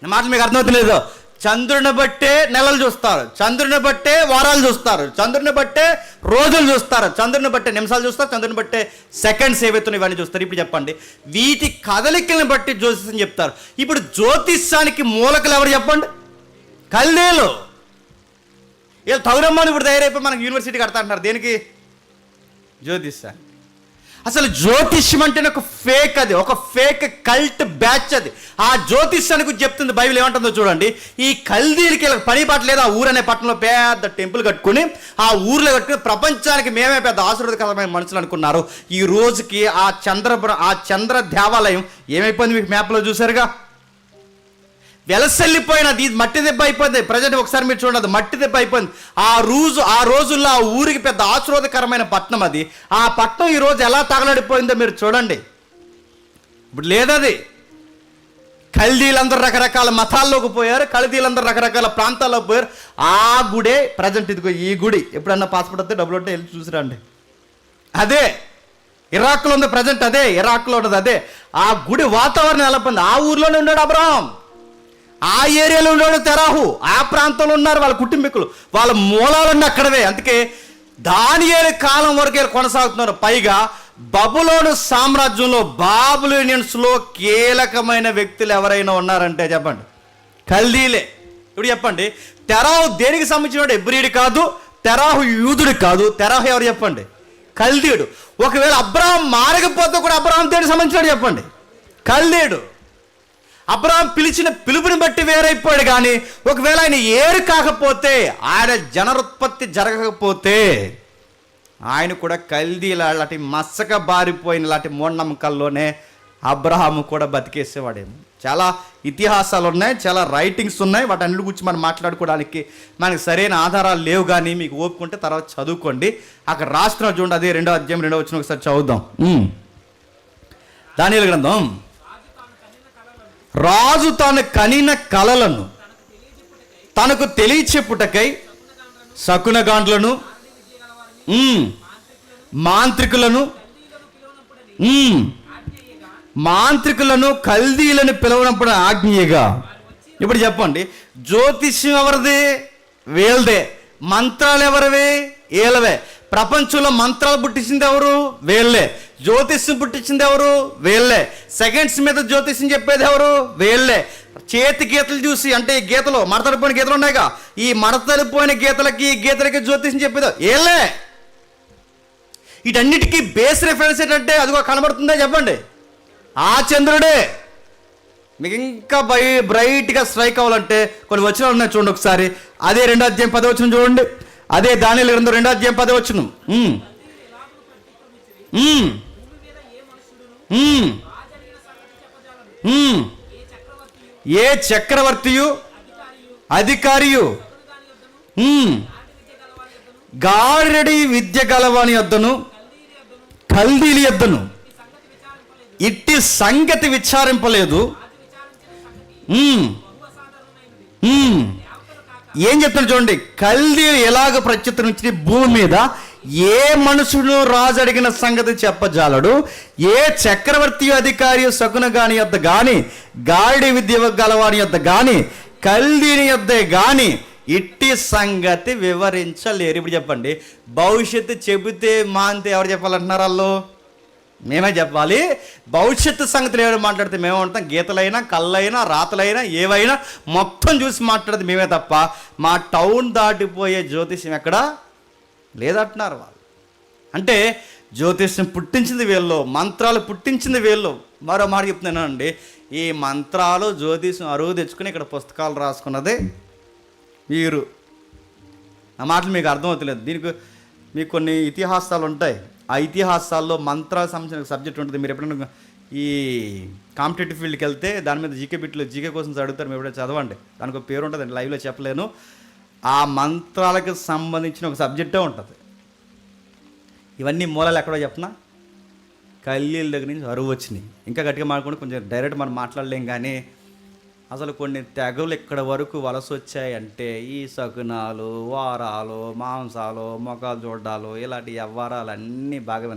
నా మాటలు మీకు అర్థమవుతలేదు. చంద్రుని బట్టే నెలలు చూస్తారు, చంద్రుని బట్టే వారాలు చూస్తారు, చంద్రుని బట్టే రోజులు చూస్తారు, చంద్రుని బట్టే నిమిషాలు చూస్తారు, చంద్రుని బట్టే సెకండ్స్ ఏవైతున్నాయి ఇవన్నీ చూస్తారు. ఇప్పుడు చెప్పండి, వీటి కదలికలను బట్టి జ్యోతిష్యం చెప్తారు. ఇప్పుడు జ్యోతిష్యానికి మూలకలు ఎవరు చెప్పండి? కల్దీలు. వీళ్ళు తౌరమ్మని ఇప్పుడు తయారైపోయి మనకు యూనివర్సిటీ కడతా అంటారు. దేనికి? జ్యోతిష్యాన్ని. అసలు జ్యోతిష్యం అంటేనే ఒక ఫేక్, అది ఒక ఫేక్ కల్ట్ బ్యాచ్. అది ఆ జ్యోతిష్యానికి చెప్తుంది బైబిల్ ఏమంటుందో చూడండి. ఈ కల్దీలకి పని పాట లేదు. ఆ ఊరు అనే పట్టణంలో పెద్ద టెంపుల్ కట్టుకుని, ఆ ఊర్లో కట్టుకుని ప్రపంచానికి మేమే పెద్ద ఆశీర్వాదకరమైన మనుషులు అనుకున్నారు. ఈ రోజుకి ఆ చంద్ర దేవాలయం ఏమైపోయింది మీకు మ్యాప్లో చూసారుగా, వెలసెల్లిపోయినది. మట్టి దెబ్బ అయిపోయింది. ప్రజెంట్ ఒకసారి మీరు చూడండి, మట్టి దెబ్బ అయిపోయింది. ఆ రోజుల్లో ఆ ఊరికి పెద్ద ఆశీర్వాదకరమైన పట్టణం అది. ఆ పట్టణం ఈ రోజు ఎలా తగలడిపోయిందో మీరు చూడండి. ఇప్పుడు లేదది. కల్దీలందరూ రకరకాల మతాల్లోకి పోయారు, కల్దీలందరూ రకరకాల ప్రాంతాల్లోకి పోయారు. ఆ గుడే ప్రజెంట్ ఇదిగో ఈ గుడి. ఎప్పుడన్నా పాస్పోర్ట్ వస్తే డబ్బులు ఉంటే వెళ్ళి చూసిరండి. అదే ఇరాక్లో ఉంది ప్రజెంట్, అదే ఇరాక్లో ఉన్నది అదే. ఆ గుడి వాతావరణం ఎలా పోయింది. ఆ ఊర్లోనే ఉన్నాడు అబ్రహాం. ఆ ఏరియాలో ఉండేవాడు తెరాహు, ఆ ప్రాంతంలో ఉన్నారు వాళ్ళ కుటుంబీకులు, వాళ్ళ మూలాలన్నీ అక్కడవే. అందుకే దానియేలు కాలం వరకే కొనసాగుతున్నారు. పైగా బబులోను సామ్రాజ్యంలో బాబులోనియన్స్లో కీలకమైన వ్యక్తులు ఎవరైనా ఉన్నారంటే చెప్పండి, కల్దీలే. ఇప్పుడు చెప్పండి, తెరాహు దేనికి సంబంధించిన ఎబ్రీయుడు కాదు, తెరాహు యూదుడు కాదు. తెరాహు ఎవరు చెప్పండి? కల్దీయుడు. ఒకవేళ అబ్రహాం మారకపోతే కూడా అబ్రహాం దేనికి సంబంధించినాడు చెప్పండి? కల్దీయుడు. అబ్రహాం పిలిచిన పిలుపుని బట్టి వేరైపోయాడు. కానీ ఒకవేళ ఆయన ఏరు కాకపోతే, ఆయన జనరుత్పత్తి జరగకపోతే ఆయన కూడా కల్దీల లాంటి మసక బారిపోయిన లాంటి మూఢనమ్మకాల్లోనే అబ్రహాము కూడా బతికేసేవాడేమో. చాలా ఇతిహాసాలు ఉన్నాయి, చాలా రైటింగ్స్ ఉన్నాయి. వాటన్నిటి గురించి మనం మాట్లాడుకోవడానికి మనకి సరైన ఆధారాలు లేవు. కానీ మీకు ఓపుకుంటే తర్వాత చదువుకోండి. అక్కడ రాస్తున్న చూడండి, అదే 2వ అధ్యాయం 2వ వచనం ఒకసారి చదువుదాం. దానియేలు గ్రంథం. రాజు తాను కనిన కలలను తనకు తెలియచెప్పుటకై శకునగాండ్లను, మాంత్రికులను కల్దీలను పిలవనప్పుడు ఆజ్ఞగా. ఇప్పుడు చెప్పండి, జ్యోతిష్యం ఎవరిది? వీళ్ళదే. మంత్రాలు ఎవరివి? వీళ్ళవే. ప్రపంచంలో మంత్రాలు పుట్టించింది ఎవరు? వీళ్ళే. జ్యోతిష్యం పుట్టించింది ఎవరు? వీళ్ళే. సెకండ్స్ మీద జ్యోతిష్యం చెప్పేది ఎవరు? వీళ్ళే. చేతి గీతలు చూసి, అంటే ఈ గీతలు మడతడిపోయిన గీతలు ఉన్నాయిగా, ఈ మడతడిపోయిన గీతలకి గీతలకి జ్యోతిష్యం చెప్పేది వీళ్ళే. వీటన్నిటికీ బేస్ రిఫరెన్స్ ఏంటంటే అదిగో కనబడుతుందా చెప్పండి? ఆ చంద్రుడే. మీకు ఇంకా బ్రైట్గా స్ట్రైక్ అవ్వాలంటే కొన్ని వచనాలు ఉన్నాయి చూడండి ఒకసారి. అదే 2వ అధ్యాయం 10వ వచనం చూడండి. అదే దానియేలు గ్రంథం 2వ అధ్యాయం 10వ వచనం. ఏ చక్రవర్తియు అధికారియు గారడి విద్య గలవాని యొద్దను కల్దీలి యొద్దను ఇట్టి సంగతి విచారింపలేదు. ఏం చెప్తాను చూడండి, కల్దీలు ఎలాగ ప్రత్యుత్తరించి భూమి మీద ఏ మనుషుడు రాజు అడిగిన సంగతి చెప్పజాలడు. ఏ చక్రవర్తి అధికారి శకునగాని యొద్ద గాని గాడి విద్య గలవాని యొద్ద గాని కల్దీని యొద్దే గాని ఇట్టి సంగతి వివరించలేరు. ఇప్పుడు చెప్పండి, భవిష్యత్తు చెబితే మాంతే ఎవరు చెప్పాలంటున్నారు? వాళ్ళు మేమే చెప్పాలి. భవిష్యత్తు సంగతులు ఎవరు మాట్లాడితే మేమే ఉంటాం. గీతలైనా కళ్ళైనా రాతలైనా ఏవైనా మొత్తం చూసి మాట్లాడితే మేమే తప్ప మా టౌన్ దాటిపోయే జ్యోతిష్యం ఎక్కడా లేదంటున్నారు వాళ్ళు. అంటే జ్యోతిష్యం పుట్టించింది వీళ్ళు, మంత్రాలు పుట్టించింది వీళ్ళు. మరో మాట చెప్తున్నానండి, ఈ మంత్రాలు జ్యోతిష్యం అరువు తెచ్చుకుని ఇక్కడ పుస్తకాలు రాసుకున్నదే వీరు. ఆ మాటలు మీకు అర్థమవుతలేదు. దీనికి మీకు కొన్ని ఇతిహాసాలు ఉంటాయి. ఆ ఇతిహాసాల్లో మంత్రాలకు సంబంధించిన సబ్జెక్ట్ ఉంటుంది. మీరు ఎప్పుడైనా ఈ కాంపిటేటివ్ ఫీల్డ్కి వెళ్తే దాని మీద జీకే బిట్లు జీకే కోసం అడుగుతారు, మీరు ఎప్పుడైనా చదవండి. దానికి ఒక పేరు ఉంటుంది, లైవ్లో చెప్పలేను. ఆ మంత్రాలకు సంబంధించిన ఒక సబ్జెక్టే ఉంటుంది. ఇవన్నీ మూలాలు ఎక్కడో చెప్పనా, కల్లీల దగ్గర నుంచి అరువు వచ్చినాయి. ఇంకా గట్టిగా మాట్లాడుకుంటే కొంచెం డైరెక్ట్ మనం మాట్లాడలేం. కానీ అసలు కొన్ని తెగలు ఇక్కడ వరకు వలస వచ్చాయంటే ఈ శకునాలు, వారాలు, మాంసాలు, మొఖాలు చూడ్డాలు, ఇలాంటి వ్యవహారాలన్నీ బాగా.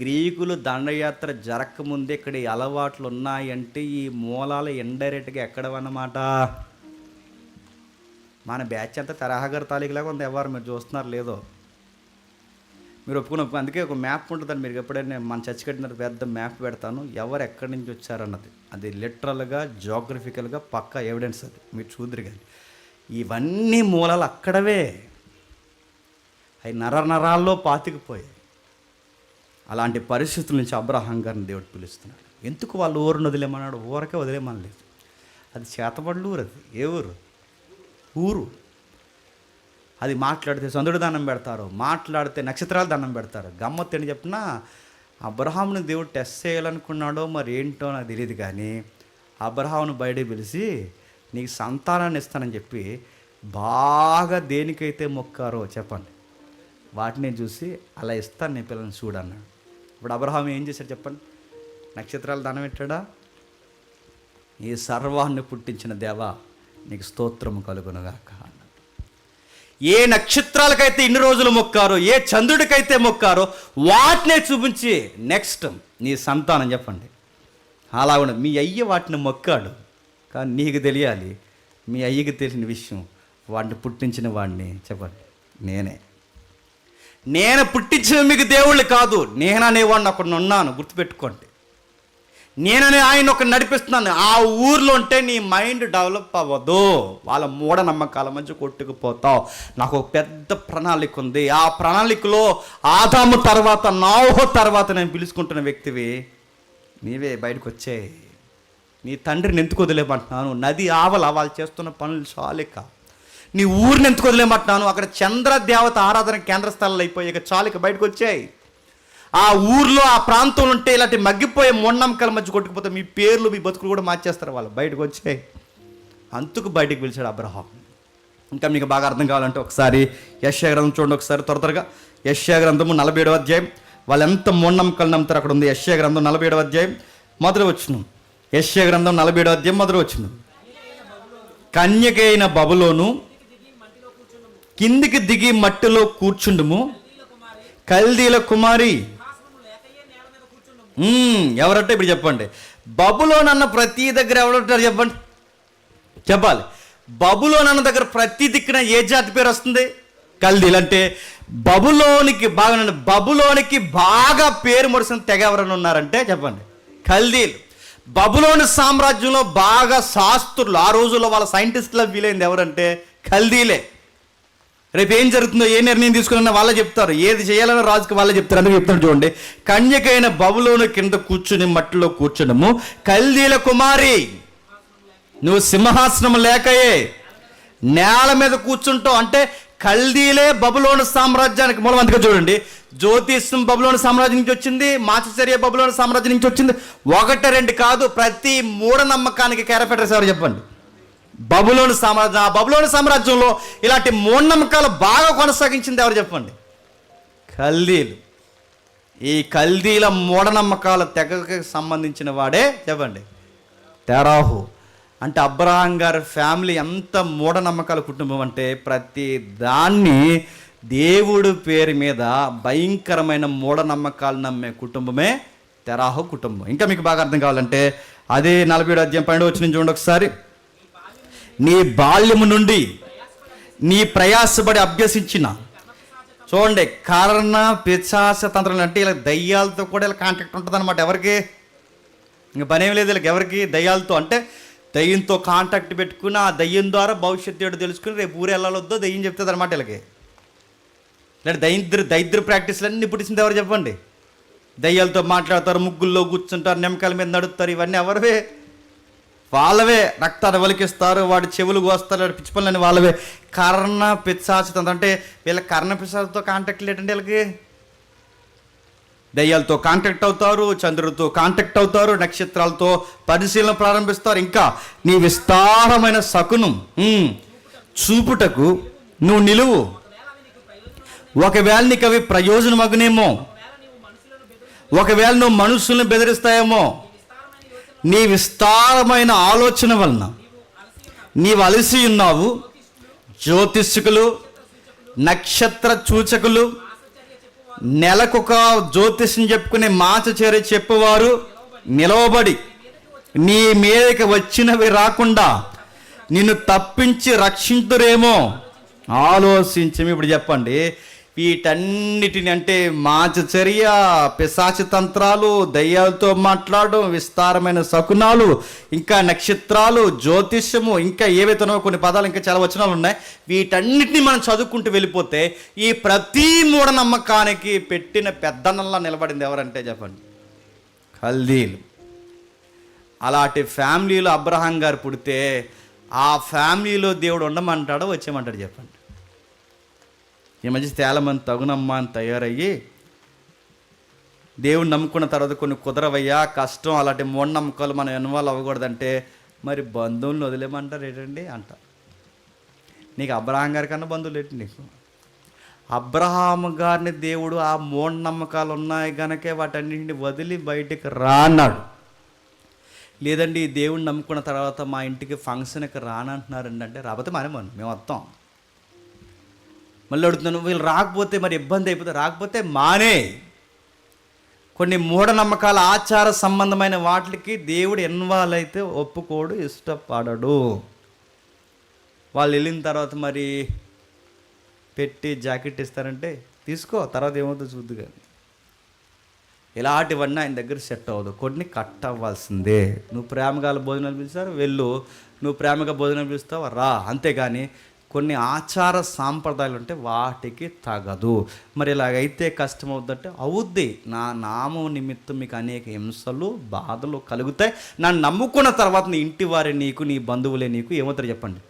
గ్రీకులు దండయాత్ర జరగకముందే ఇక్కడ ఈ అలవాట్లు ఉన్నాయంటే ఈ మూలాలు ఇండైరెక్ట్గా ఎక్కడవన్నమాట. మన బ్యాచ్ అంతా తరహాగర్ తాలికలాగా ఉంది వ్యవహారం. మీరు చూస్తున్నారు లేదో, మీరు ఒప్పుకుని అందుకే ఒక మ్యాప్ ఉంటుందండి. మీరు ఎప్పుడైనా మన చర్చి కట్టిన పెద్ద మ్యాప్ పెడతాను, ఎవరు ఎక్కడి నుంచి వచ్చారన్నది. అది లిటరల్గా జోగ్రఫికల్గా పక్కా ఎవిడెన్స్. అది మీరు చూద్దరు. కానీ ఇవన్నీ మూలాలు అక్కడవే, అవి నరాల్లో పాతికిపోయాయి. అలాంటి పరిస్థితుల నుంచి అబ్రహాం గారిని దేవుడు పిలుస్తున్నాడు. ఎందుకు వాళ్ళు ఊరుని వదిలేమన్నాడు? ఊరకే వదిలేమనలేదు. అది చేతబడులు ఊరు. అది ఏ ఊరు? ఊరు. అది మాట్లాడితే చంద్రుడు దండం పెడతారు, మాట్లాడితే నక్షత్రాలు దండం పెడతారు. గమ్మత్తు అని చెప్పినా అబ్రహాముని దేవుడు టెస్ట్ చేయాలనుకున్నాడో మరి ఏంటో నాకు తెలియదు. కానీ అబ్రహామును బయట పిలిచి నీకు సంతానాన్ని ఇస్తానని చెప్పి బాగా దేనికైతే మొక్కారో చెప్పండి వాటిని చూసి అలా ఇస్తాను నీ పిల్లల్ని చూడన్నాడు. ఇప్పుడు అబ్రహాం ఏం చేశాడు చెప్పండి? నక్షత్రాలు దండం పెట్టాడా? ఈ సర్వాన్ని పుట్టించిన దేవా నీకు స్తోత్రము కలుగునుగాక అన్నాడు. ఏ నక్షత్రాలకైతే ఇన్ని రోజులు మొక్కారో, ఏ చంద్రుడికైతే మొక్కారో వాటినే చూపించి నెక్స్ట్ నీ సంతానం చెప్పండి. అలా ఉండదు. మీ అయ్య వాటిని మొక్కాడు, కానీ నీకు తెలియాలి, మీ అయ్యకి తెలిసిన విషయం, వాడిని పుట్టించిన వాడిని చెప్పండి నేను పుట్టించిన మీకు దేవుళ్ళు కాదు, నేననేవాడిని ఒకడిని ఉన్నాను, గుర్తుపెట్టుకోండి. నేననే ఆయన ఒకటి నడిపిస్తున్నాను. ఆ ఊర్లో ఉంటే నీ మైండ్ డెవలప్ అవ్వదు, వాళ్ళ మూఢనమ్మకాల మధ్య కొట్టుకుపోతావు. నాకు ఒక పెద్ద ప్రణాళిక ఉంది. ఆ ప్రణాళికలో ఆదాము తర్వాత, నోహు తర్వాత నేను పిలుచుకుంటున్న వ్యక్తివి నీవే. బయటకు వచ్చే నీ తండ్రిని ఎందుకు వదిలేమంటున్నాను? నది ఆవల వాళ్ళు చేస్తున్న పనులు చాలిక. నీ ఊరిని ఎందుకు వదిలేమంటున్నాను? అక్కడ చంద్రదేవత ఆరాధన కేంద్ర స్థలాలు అయిపోయి చాలిక, బయటకు వచ్చాయి. ఆ ఊర్లో ఆ ప్రాంతంలో ఉంటే ఇలాంటి మగ్గిపోయే మూఢనమ్మకాల మధ్య కొట్టుకుపోతే మీ పేర్లు మీ బతుకులు కూడా మార్చేస్తారు వాళ్ళు. బయటకు వచ్చాయి. అందుకు బయటకు పిలిచాడు అబ్రహాం. ఇంకా మీకు బాగా అర్థం కావాలంటే ఒకసారి యెషయా గ్రంథం చూడండి, ఒకసారి త్వరగా. యెషయా గ్రంథము 47వ అధ్యాయం. వాళ్ళు ఎంత మూఢనమ్మకాలు నమ్ముతారు అక్కడ ఉంది. యెషయా గ్రంథం 47వ అధ్యాయం మొదలు వచనం. యెషయా గ్రంథం 47వ అధ్యాయం మొదలు వచనం. కన్యకైన బబులోను కిందికి దిగి మట్టిలో కూర్చుండుము, కల్దీల కుమారి. ఎవరంటే ఇప్పుడు చెప్పండి. బబులోన్ అన్న ప్రతి దగ్గర ఎవరంటారు చెప్పండి, చెప్పాలి. బబులోన్ అన్న దగ్గర ప్రతి దిక్కున ఏ జాతి పేరు వస్తుంది? కల్దీలు. అంటే బబులోనికి బాగా పేరు మొడిసిన తెగ ఎవరైనా ఉన్నారంటే చెప్పండి, కల్దీలు. బబులోని సామ్రాజ్యంలో బాగా శాస్త్రులు, ఆ రోజుల్లో వాళ్ళ సైంటిస్టుల వీలైంది ఎవరంటే కల్దీలే. రేపు ఏం జరుగుతుందో, ఏ నిర్ణయం తీసుకున్నా వాళ్ళే చెప్తారు, ఏది చేయాలన్నా రాజుకి వాళ్ళే చెప్తారు. అందుకే చెప్తాను చూడండి. కన్యకైన బబులోను కింద కూర్చుని మట్టిలో కూర్చునము, కల్దీల కుమారి నువ్వు సింహాసనం లేకయే నేల మీద కూర్చుంటావు. అంటే కల్దీలే బబులోను సామ్రాజ్యానికి మూలం. అందుకే చూడండి, జ్యోతిష్యం బబులోను సామ్రాజ్యం నుంచి వచ్చింది, మాచచర్య బబులోను సామ్రాజ్యం నుంచి వచ్చింది. 1 2 కాదు, ప్రతి మూఢనమ్మకానికి కేరఫెటర్స్ ఎవరు చెప్పండి? బబులోను సామ్రాజ్యం. ఆ బబులోను సామ్రాజ్యంలో ఇలాంటి మూఢనమ్మకాలు బాగా కొనసాగించింది ఎవరు చెప్పండి? కల్దీలు. ఈ కల్దీల మూఢనమ్మకాల తెగకి సంబంధించిన వాడే చెప్పండి తెరాహు. అంటే అబ్రహాం గారి ఫ్యామిలీ ఎంత మూఢనమ్మకాల కుటుంబం అంటే ప్రతి దాన్ని దేవుడు పేరు మీద భయంకరమైన మూఢనమ్మకాలు నమ్మే కుటుంబమే తెరాహు కుటుంబం. ఇంకా మీకు బాగా అర్థం కావాలంటే అదే 47వ అధ్యాయం 12వ వచనం చూడండి ఒకసారి. నీ బాల్యము నుండి నీ ప్రయాసపడి అభ్యసించిన, చూడండి, కర్ణ పిశాచ తంత్రాలు. అంటే ఇలా దయ్యాలతో కూడా ఇలా కాంటాక్ట్ ఉంటుంది అనమాట. ఎవరికి ఇంకా పనేం లేదు వీళ్ళకి, ఎవరికి? దయ్యాలతో. అంటే దయ్యంతో కాంటాక్ట్ పెట్టుకుని ఆ దయ్యం ద్వారా భవిష్యత్తు ఏడు తెలుసుకుని రేపు ఊరు వెళ్ళాలొద్దో దయ్యం చెప్తుంది అనమాట వీళ్ళకి. ఇలాంటి దరిద్ర ప్రాక్టీస్లు అన్నీ పుట్టించింది ఎవరు చెప్పండి? దయ్యాలతో మాట్లాడతారు, ముగ్గుల్లో కూర్చుంటారు, నిమ్మకాయల మీద నడుస్తారు. ఇవన్నీ ఎవరివే? వాళ్ళవే. రక్తాన్ని వలికిస్తారు, వాడి చెవులు కోస్తారు, వాడి పిచ్చి పనులని వాళ్ళవే. కర్ణ పిశాచం. అంటే వీళ్ళ కర్ణ పిశాచంతో కాంటాక్ట్ లేటంటే వీళ్ళకి దయ్యాలతో కాంటాక్ట్ అవుతారు, చంద్రుడితో కాంటాక్ట్ అవుతారు, నక్షత్రాలతో పరిశీలన ప్రారంభిస్తారు. ఇంకా నీ విస్తారమైన శకునం చూపుటకు నువ్వు నిలువు, ఒకవేళ నీకు అవి ప్రయోజనమగునేమో, ఒకవేళ నువ్వు మనుషుల్ని బెదిరిస్తాయేమో, నీ విస్తారమైన ఆలోచన వలన నీవు అలసి ఉన్నావు. జ్యోతిష్కులు, నక్షత్ర సూచకులు, నెలకొక జ్యోతిష్యం చెప్పుకునే మాచచర్య చెప్పువారు నిలవబడి నీ మీదకి వచ్చినవి రాకుండా నిన్ను తప్పించి రక్షింతురేమో ఆలోచించి. ఇప్పుడు చెప్పండి, వీటన్నిటిని అంటే మాచచర్య, పిశాచ తంత్రాలు, దయ్యాలతో మాట్లాడడం, విస్తారమైన శకునాలు, ఇంకా నక్షత్రాలు, జ్యోతిష్యము, ఇంకా ఏవైతున్నావో కొన్ని పదాలు, ఇంకా చాలా వచనాలు ఉన్నాయి. వీటన్నిటిని మనం చదువుకుంటూ వెళ్ళిపోతే ఈ ప్రతి మూఢనమ్మకానికి పెట్టిన పెద్దనల్లా నిలబడింది ఎవరంటే చెప్పండి, కల్దీలు. అలాంటి ఫ్యామిలీలో అబ్రహాం గారు పుడితే ఆ ఫ్యామిలీలో దేవుడు ఉండమంటాడో వచ్చేయమంటాడు చెప్పండి. ఈ మధ్య చాలామంది తగునమ్మా అని తయారయ్యి దేవుని నమ్ముకున్న తర్వాత కొన్ని కుదరవయ్యా, కష్టం, అలాంటి మూఢనమ్మకాలు మనం ఇన్వాల్వ్ అవ్వకూడదంటే మరి బంధువులను వదిలేమంటారు ఏంటండి అంట. నీకు అబ్రహాం గారి కన్నా బంధువులు ఏంటి నీకు? అబ్రహాం గారిని దేవుడు ఆ మూఢనమ్మకాలు ఉన్నాయి కనుకే వాటన్నింటిని వదిలి బయటికి రా అన్నాడు. లేదండి దేవుడిని నమ్ముకున్న తర్వాత మా ఇంటికి ఫంక్షన్కి రానంటున్నారండి అంటే రాకపోతే మేము వస్తాం. మళ్ళీ అడుగుతున్నాను, వీళ్ళు రాకపోతే మరి ఇబ్బంది అయిపోతే రాకపోతే మానే. కొన్ని మూఢనమ్మకాల ఆచార సంబంధమైన వాటికి దేవుడు ఇన్వాల్వ్ అయితే ఒప్పుకోడు, ఇష్టపడడు. వాళ్ళు వెళ్ళిన తర్వాత మరి పెట్టి జాకెట్ ఇస్తారంటే తీసుకో, తర్వాత ఏమవుతుందో చూద్దు. కానీ ఇలాంటివన్నీ ఆయన దగ్గర సెట్ అవ్వదు. కొన్ని కట్ అవ్వాల్సిందే. నువ్వు ప్రేమగా భోజనాలు పిలుస్తారు వెళ్ళు, నువ్వు ప్రేమగా భోజనాలు పిలుస్తావు రా, అంతేగాని కొన్ని ఆచార సాంప్రదాయాలు ఉంటే వాటికి తగదు. మరి ఇలాగైతే కష్టం అవుద్దంటే అవుద్ది. నా నామం నిమిత్తం మీకు అనేక హింసలు బాధలు కలుగుతాయి. నన్ను నమ్ముకున్న తర్వాత నీ ఇంటి వారి నీకు, నీ బంధువులే నీకు ఏమవుతారు చెప్పండి?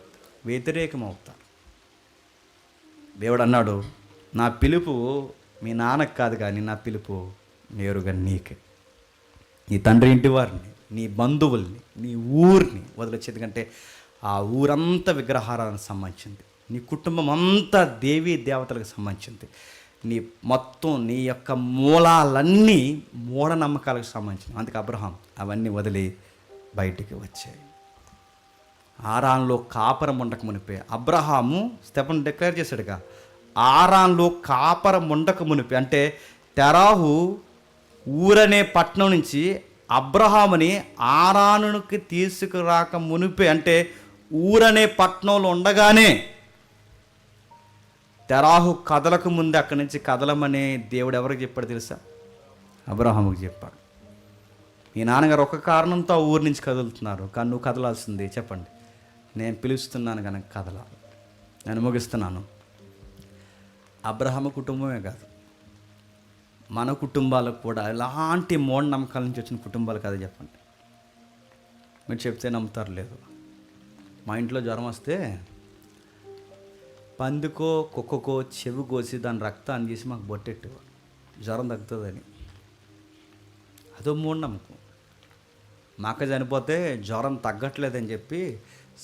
వ్యతిరేకం అవుతారు. దేవుడు అన్నాడు, నా పిలుపు మీ నాన్నకు కాదు కానీ నా పిలుపు నేరుగా నీకే, నీ తండ్రి ఇంటి వారిని, నీ బంధువుల్ని, నీ ఊరిని వదిలొచ్చేది. కంటే ఆ ఊరంతా విగ్రహారానికి సంబంధించింది, నీ కుటుంబం అంతా దేవీ దేవతలకు సంబంధించింది, నీ మొత్తం నీ యొక్క మూలాలన్నీ మూఢనమ్మకాలకు సంబంధించింది. అందుకే అబ్రహాం అవన్నీ వదిలి బయటికి వచ్చాయి. ఆరాన్లో కాపరం ఉండక మునిపే అబ్రహాము స్టెఫన్ డిక్లేర్ చేశాడుగా, ఆరాన్లో కాపరం ఉండక మునిపే అంటే తెరాహు ఊరనే పట్టణం నుంచి అబ్రహాముని ఆరానుకి తీసుకురాక మునిపే, అంటే ఊరనే పట్టణంలో ఉండగానే తెరాహు కదలకు ముందు అక్కడి నుంచి కదలమని దేవుడు ఎవరికి చెప్పాడు తెలుసా? అబ్రహాముకి చెప్పాడు. మీ నాన్నగారు ఒక కారణంతో ఆ ఊరి నుంచి కదులుతున్నారు, కానీ నువ్వు కదలాల్సిందే. చెప్పండి, నేను పిలుస్తున్నాను కనుక కదలాలి. నేను ముగిస్తున్నాను. అబ్రహాము కుటుంబమే కాదు, మన కుటుంబాలకు కూడా ఎలాంటి మూఢనమ్మకాల నుంచి వచ్చిన కుటుంబాలు కదా చెప్పండి. మీరు చెప్తే నమ్ముతారు లేదు. మా ఇంట్లో జ్వరం వస్తే పందుకో కుక్కకో చెవి కోసి దాని రక్తాన్ని చేసి మాకు బొట్టెట్టేవారు, జ్వరం తగ్గుతుందని. అదో మూఢనమ్మకం. మా అక్క చనిపోతే జ్వరం తగ్గట్లేదని చెప్పి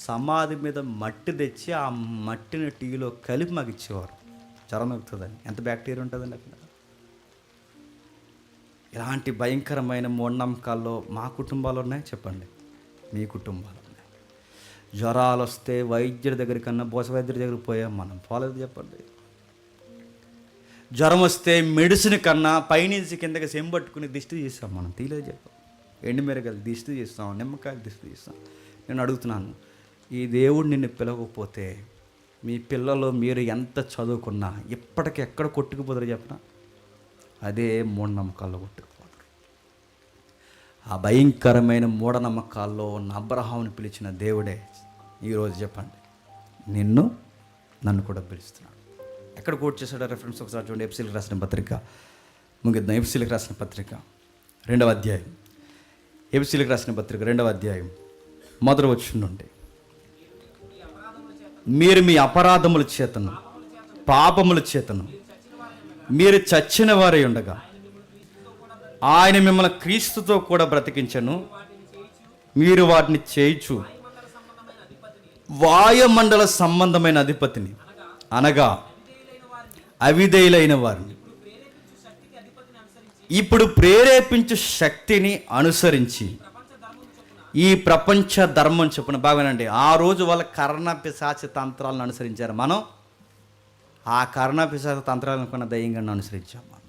సమాధి మీద మట్టి తెచ్చి ఆ మట్టిని టీలో కలిపి మాకు ఇచ్చేవారు, జ్వరం తగ్గుతుందని. ఎంత బ్యాక్టీరియా ఉంటుందండి అక్కడ. ఇలాంటి భయంకరమైన మూఢనమ్మకాల్లో మా కుటుంబాలు ఉన్నాయి చెప్పండి, మీ కుటుంబాలు ఉన్నాయి. జ్వరాలు వస్తే వైద్యుడి దగ్గర కన్నా బోస వైద్యుడి దగ్గరికి పోయాం, మనం పోలేదు చెప్పండి. జ్వరం వస్తే మెడిసిన్ కన్నా పైనుంచి కిందకి సెంబట్టుకుని దిష్టి తీస్తాం, మనం తీలేదు చెప్పాం. ఎండుమిరగాయలు దిష్టి తీస్తాం, నిమ్మకాయలు దిష్టి తీస్తాం. నేను అడుగుతున్నాను, ఈ దేవుడు నిన్ను పిలవకపోతే మీ పిల్లలు మీరు ఎంత చదువుకున్నా ఇప్పటికి ఎక్కడ కొట్టుకుపోతారు చెప్పనా? అదే మూఢనమ్మకాల్లో కొట్టుకుపోతారు. ఆ భయంకరమైన మూఢనమ్మకాల్లో ఉన్న అబ్రహాముని పిలిచిన దేవుడే ఈరోజు చెప్పండి నిన్ను నన్ను కూడా పిలుస్తున్నాడు. ఎక్కడ కోట్ చేశాడో రెఫరెన్స్ ఒకసారి చూడండి. ఎఫ్సీలకు రాసిన పత్రిక ముగిద్దాం. ఎఫ్సీలకు రాసిన పత్రిక 2వ అధ్యాయం. ఎఫ్సీలకు రాసిన పత్రిక 2వ అధ్యాయం మొదటి వచనం నుండి, మీరు మీ అపరాధముల చేతను పాపముల చేతను మీరు చచ్చిన వారై ఉండగా ఆయన మిమ్మల్ని క్రీస్తుతో కూడా బ్రతికించను. మీరు వాటిని చేయుచు వాయుమండల సంబంధమైన అధిపతిని అనగా అవిధేయులైన వారిని ఇప్పుడు ప్రేరేపించు శక్తిని అనుసరించి ఈ ప్రపంచ ధర్మం చొప్పున. బాగానండి, ఆ రోజు వాళ్ళ కర్ణ పిశాచ తంత్రాలను అనుసరించారు, మనం ఆ కర్ణ పిశాచ తంత్రాలను కొన్న దయ్యంగా అనుసరించాం. మనం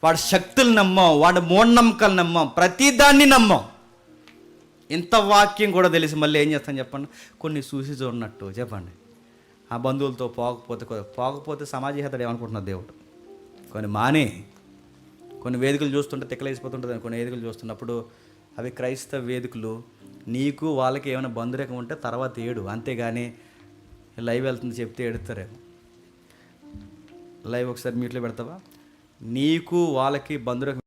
వాడి శక్తులు నమ్మం, వాడి మూఢనమ్మకాలు నమ్మం, ప్రతిదాన్ని నమ్మం. ఇంత వాక్యం కూడా తెలిసి మళ్ళీ ఏం చేస్తాను చెప్పండి, కొన్ని చూసి చూడనట్టు చెప్పండి. ఆ బంధువులతో పోకపోతే సమాజహేతడు ఏమనుకుంటున్నారు దేవుడు. కొన్ని వేదికలు చూస్తుంటే తిక్కలేసిపోతుంటుంది. కొన్ని వేదికలు చూస్తున్నప్పుడు అవి క్రైస్తవ వేదికలు, నీకు వాళ్ళకి ఏమైనా బంధురేఖం ఉంటే తర్వాత ఏడు, అంతేగాని లైవ్ వెళ్తుంది చెప్తే ఎడుతారేమో. లైవ్ ఒకసారి మీట్లో పెడతావా? నీకు వాళ్ళకి బంధురేఖం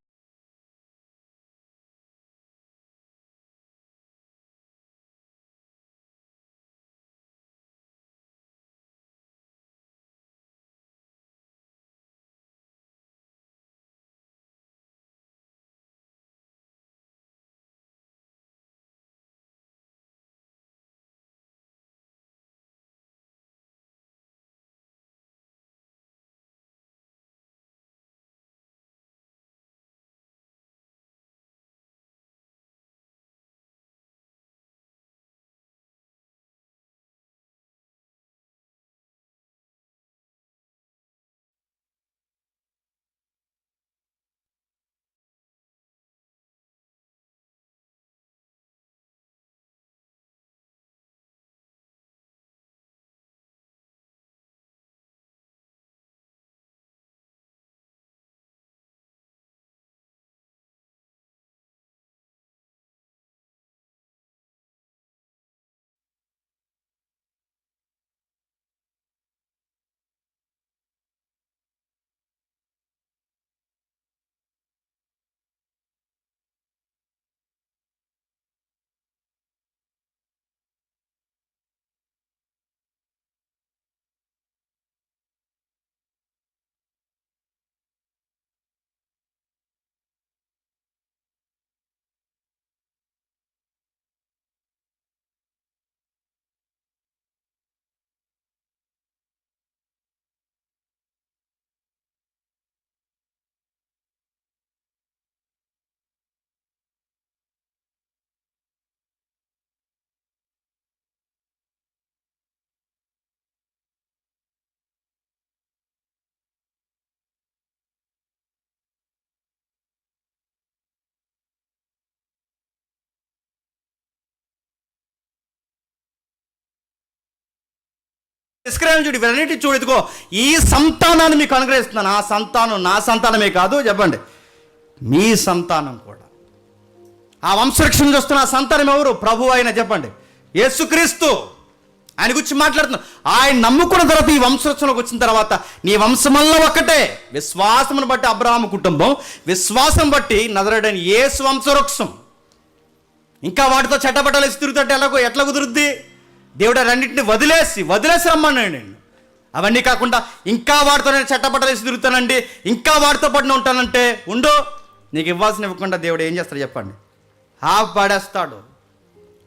నిష్క్రయం చూడు, ఇవన్నిటి చూడు, ఇదిగో ఈ సంతానాన్ని మీకు అనుగ్రహిస్తున్నాను. ఆ సంతానం నా సంతానమే కాదు, చెప్పండి, మీ సంతానం కూడా. ఆ వంశరక్షణ చూస్తున్న ఆ సంతానం ఎవరు? ప్రభు అయిన, చెప్పండి, యేసుక్రీస్తు. ఆయన గురించి మాట్లాడుతున్నాను. ఆయన నమ్ముకున్న తర్వాత ఈ వంశరక్షణలోకి వచ్చిన తర్వాత నీ వంశమల్లా ఒక్కటే. విశ్వాసమును బట్టి అబ్రహాము కుటుంబం, విశ్వాసం బట్టి నజరేయుడైన యేసు వంశవృక్షం. ఇంకా వాటితో చెట్టపట్టాలు వేసి తిరుగుతుంటే ఎట్లా కుదురుద్ది? దేవుడు రెండింటిని వదిలేసి రమ్మన్నాడు నేను. అవన్నీ కాకుండా ఇంకా వాటితో నేను చెట్టపట్టాలు వేసి తిరుగుతానండి, ఇంకా వాటితో పాటు ఉంటానంటే ఉండు. నీకు ఇవ్వాల్సిన ఇవ్వకుండా దేవుడు ఏం చేస్తాడు చెప్పండి? పాడేస్తాడు.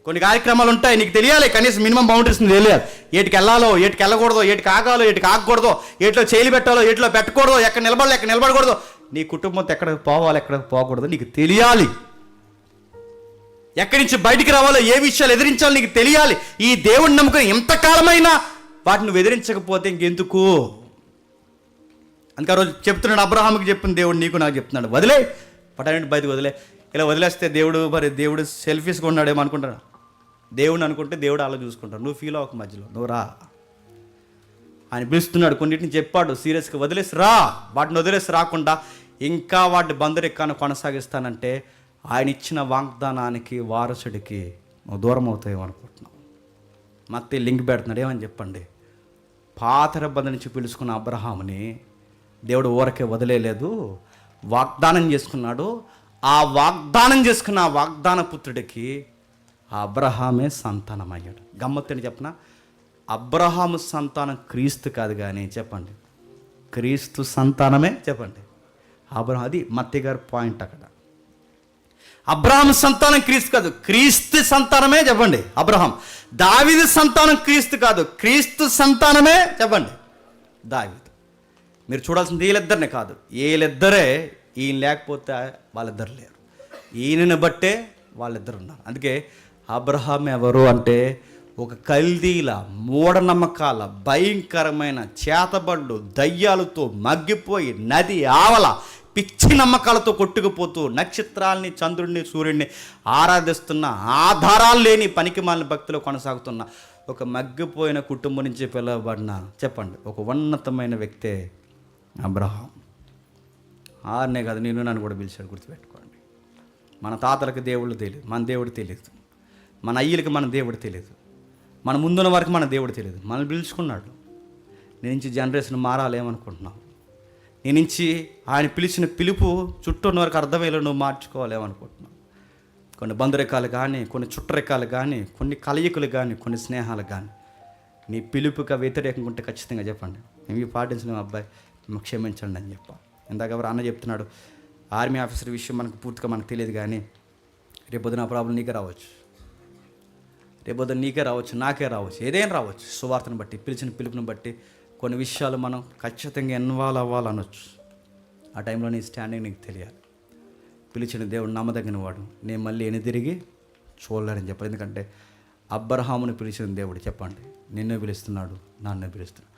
కొన్ని కార్యక్రమాలు ఉంటాయి, నీకు తెలియాలి, కనీసం మినిమం బౌండరీస్ తెలియాలి. ఏటికి వెళ్ళాలో, ఏటికి వెళ్ళకూడదో, ఏటికి ఆగాలో, ఏటికి ఆగకూడదో, ఏటిలో చేయలు పెట్టాలో, ఏటిలో పెట్టకూడదో, ఎక్కడ నిలబడకూడదో, నీ కుటుంబంతో ఎక్కడికి పోవాలి, ఎక్కడికి పోకూడదో నీకు తెలియాలి. ఎక్కడి నుంచి బయటికి రావాలో, ఏ విషయాలు ఎదిరించాలో నీకు తెలియాలి. ఈ దేవుడిని నమ్ముకొని ఎంతకాలమైనా వాటిని నువ్వు ఎదిరించకపోతే ఇంకెందుకు? అందుకే ఆ రోజు చెప్తున్నాడు, అబ్రహాముకి చెప్పిన దేవుడు నీకు నాకు చెప్తున్నాడు, వదిలే, పటానికి బయటకు వదిలే. ఇలా వదిలేస్తే దేవుడు సెల్ఫీస్గా ఉన్నాడేమో అనుకుంటాడు. దేవుడిని అనుకుంటే దేవుడు అలా చూసుకుంటాడు. నువ్వు ఫీల్ అవ్వక, మధ్యలో నువ్వు రా. ఆయన పిలుస్తున్నాడు, కొన్నిటిని చెప్పాడు సీరియస్గా, వదిలేసి రా. వాటిని వదిలేసి రాకుండా ఇంకా వాటి బందరెక్కాను కొనసాగిస్తానంటే ఆయన ఇచ్చిన వాగ్దానానికి, వారసుడికి నువ్వు దూరం అవుతావు అనుకుంటున్నావు. మత్తయి లింక్ పెడుతున్నాడు, ఏమని చెప్పండి? పాత నిబంధన నుంచి పిలుచుకున్న అబ్రహాముని దేవుడు ఊరకే వదిలేలేదు, వాగ్దానం చేసుకున్నాడు. ఆ వాగ్దానం చేసుకున్న ఆ వాగ్దాన పుత్రుడికి ఆ అబ్రహామే సంతానం అయ్యాడు. గమ్మత్తని చెప్పిన, అబ్రహాము సంతానం క్రీస్తు కాదు కానీ, చెప్పండి, క్రీస్తు సంతానమే, చెప్పండి, అబ్రహాం. అది మత్తయి గారి పాయింట్ అక్కడ. అబ్రహాము సంతానం క్రీస్తు కాదు, క్రీస్తు సంతానమే, చెప్పండి, అబ్రహాం. దావీదు సంతానం క్రీస్తు కాదు, క్రీస్తు సంతానమే, చెప్పండి, దావీదు. మీరు చూడాల్సింది వీళ్ళిద్దరినే కాదు, వీళ్ళిద్దరే. ఈయన లేకపోతే వాళ్ళిద్దరు లేరు, ఈయనని బట్టే వాళ్ళిద్దరు ఉన్నారు. అందుకే అబ్రహాం ఎవరు అంటే, ఒక కల్దీల మూఢనమ్మకాల భయంకరమైన చేతబళ్ళు దయ్యాలతో మగ్గిపోయి నది ఆవల పిచ్చి నమ్మకాలతో కొట్టుకుపోతూ నక్షత్రాల్ని, చంద్రుడిని, సూర్యుడిని ఆరాధిస్తున్న, ఆధారాలు లేని పనికిమాలిన భక్తిలో కొనసాగుతున్న ఒక మగ్గిపోయిన కుటుంబం నుంచి పిలువబడిన, చెప్పండి, ఒక ఉన్నతమైన వ్యక్తే అబ్రహాం. ఆరనే కాదు, నేను నన్ను కూడా పిలిచాడు, గుర్తుపెట్టుకోండి. మన తాతలకు దేవుళ్ళు తెలియదు, మన దేవుడు తెలియదు. మన అయ్యలకి మన దేవుడు తెలియదు. మన ముందున్న వరకు మన దేవుడు తెలియదు. మనల్ని పిలుచుకున్నాడు. నేను నుంచి జనరేషన్ మారాలేమనుకుంటున్నావు? నీ నుంచి ఆయన పిలిచిన పిలుపు చుట్టూ ఉన్న వరకు అర్థమయ్యేలా నువ్వు మార్చుకోవాలేమనుకుంటున్నావు? కొన్ని బంధురెక్కాలు కానీ, కొన్ని చుట్టరెక్కాలు కానీ, కొన్ని కలయికలు కానీ, కొన్ని స్నేహాలు కానీ, నీ పిలుపుగా వ్యతిరేకంగా ఉంటే ఖచ్చితంగా చెప్పండి, మేము పాటించలేము అబ్బాయి, మేము క్షమించండి అని చెప్పాలి. ఇందాక ఎవరు అన్న చెప్తున్నాడు, ఆర్మీ ఆఫీసర్ విషయం మనకు పూర్తిగా మనకు తెలియదు కానీ రేపొద్దున ఆ ప్రాబ్లం నీకే రావచ్చు, రేపొద్దున నీకే రావచ్చు, నాకే రావచ్చు, ఏదైనా రావచ్చు. సువార్తను బట్టి, పిలిచిన పిలుపుని బట్టి కొన్ని విషయాలు మనం ఖచ్చితంగా ఇన్వాల్వ్ అవ్వాలనొచ్చు. ఆ టైంలో నీ స్టాండింగ్ నీకు తెలియాలి. పిలిచిన దేవుడు నమ్మదగిన వాడు, నేను మళ్ళీ తిరిగి చూడలేనని చెప్పాలి. ఎందుకంటే అబ్రహాముని పిలిచిన దేవుడు, చెప్పండి, నిన్నే పిలుస్తున్నాడు, నన్నే పిలుస్తున్నాడు,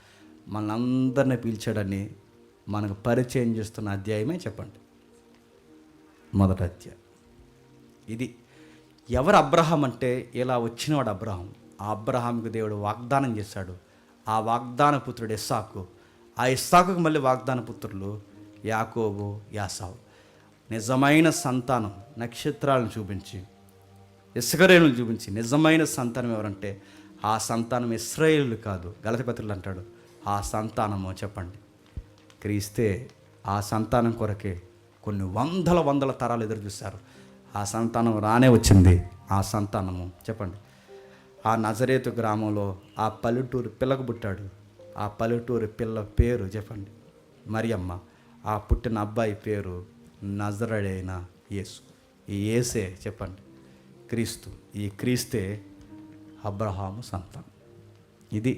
మనందరినీ పిలిచాడని మనకు పరిచయం చేస్తున్న అధ్యాయమే, చెప్పండి, మొదటి అధ్యాయం. ఇది ఎవరు అబ్రహాం అంటే, ఇలా వచ్చినవాడు అబ్రహాం. ఆ అబ్రహాంకి దేవుడు వాగ్దానం చేశాడు. ఆ వాగ్దాన పుత్రుడు ఇస్సాకు, ఆ ఇస్సాకుకు మళ్ళీ వాగ్దాన పుత్రులు యాకోబు, యాసావు. నిజమైన సంతానం నక్షత్రాలను చూపించి, ఇస్కరేలును చూపించి నిజమైన సంతానం ఎవరంటే, ఆ సంతానం ఇశ్రాయేలు కాదు. గలతీ పత్రికలో అంటాడు, ఆ సంతానము, చెప్పండి, క్రీస్తే. ఆ సంతానం కొరకే కొన్ని వందల తరాలు ఎదురు చూశారు. ఆ సంతానం రానే వచ్చింది. ఆ సంతానము, చెప్పండి, ఆ నజరేతు గ్రామంలో ఆ పల్లెటూరు పిల్లకు పుట్టాడు. ఆ పల్లెటూరు పిల్ల పేరు, చెప్పండి, మరియమ్మ. ఆ పుట్టిన అబ్బాయి పేరు నజరేయుడైన యేసు. ఈ యేసే, చెప్పండి, క్రీస్తు. ఈ క్రీస్తే అబ్రహాము సంతానం. ఇది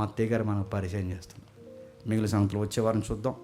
మత్తయి గారు మనకు పరిచయం చేస్తుంది. మిగిలిన సంగతులు వచ్చే వారం చూద్దాం.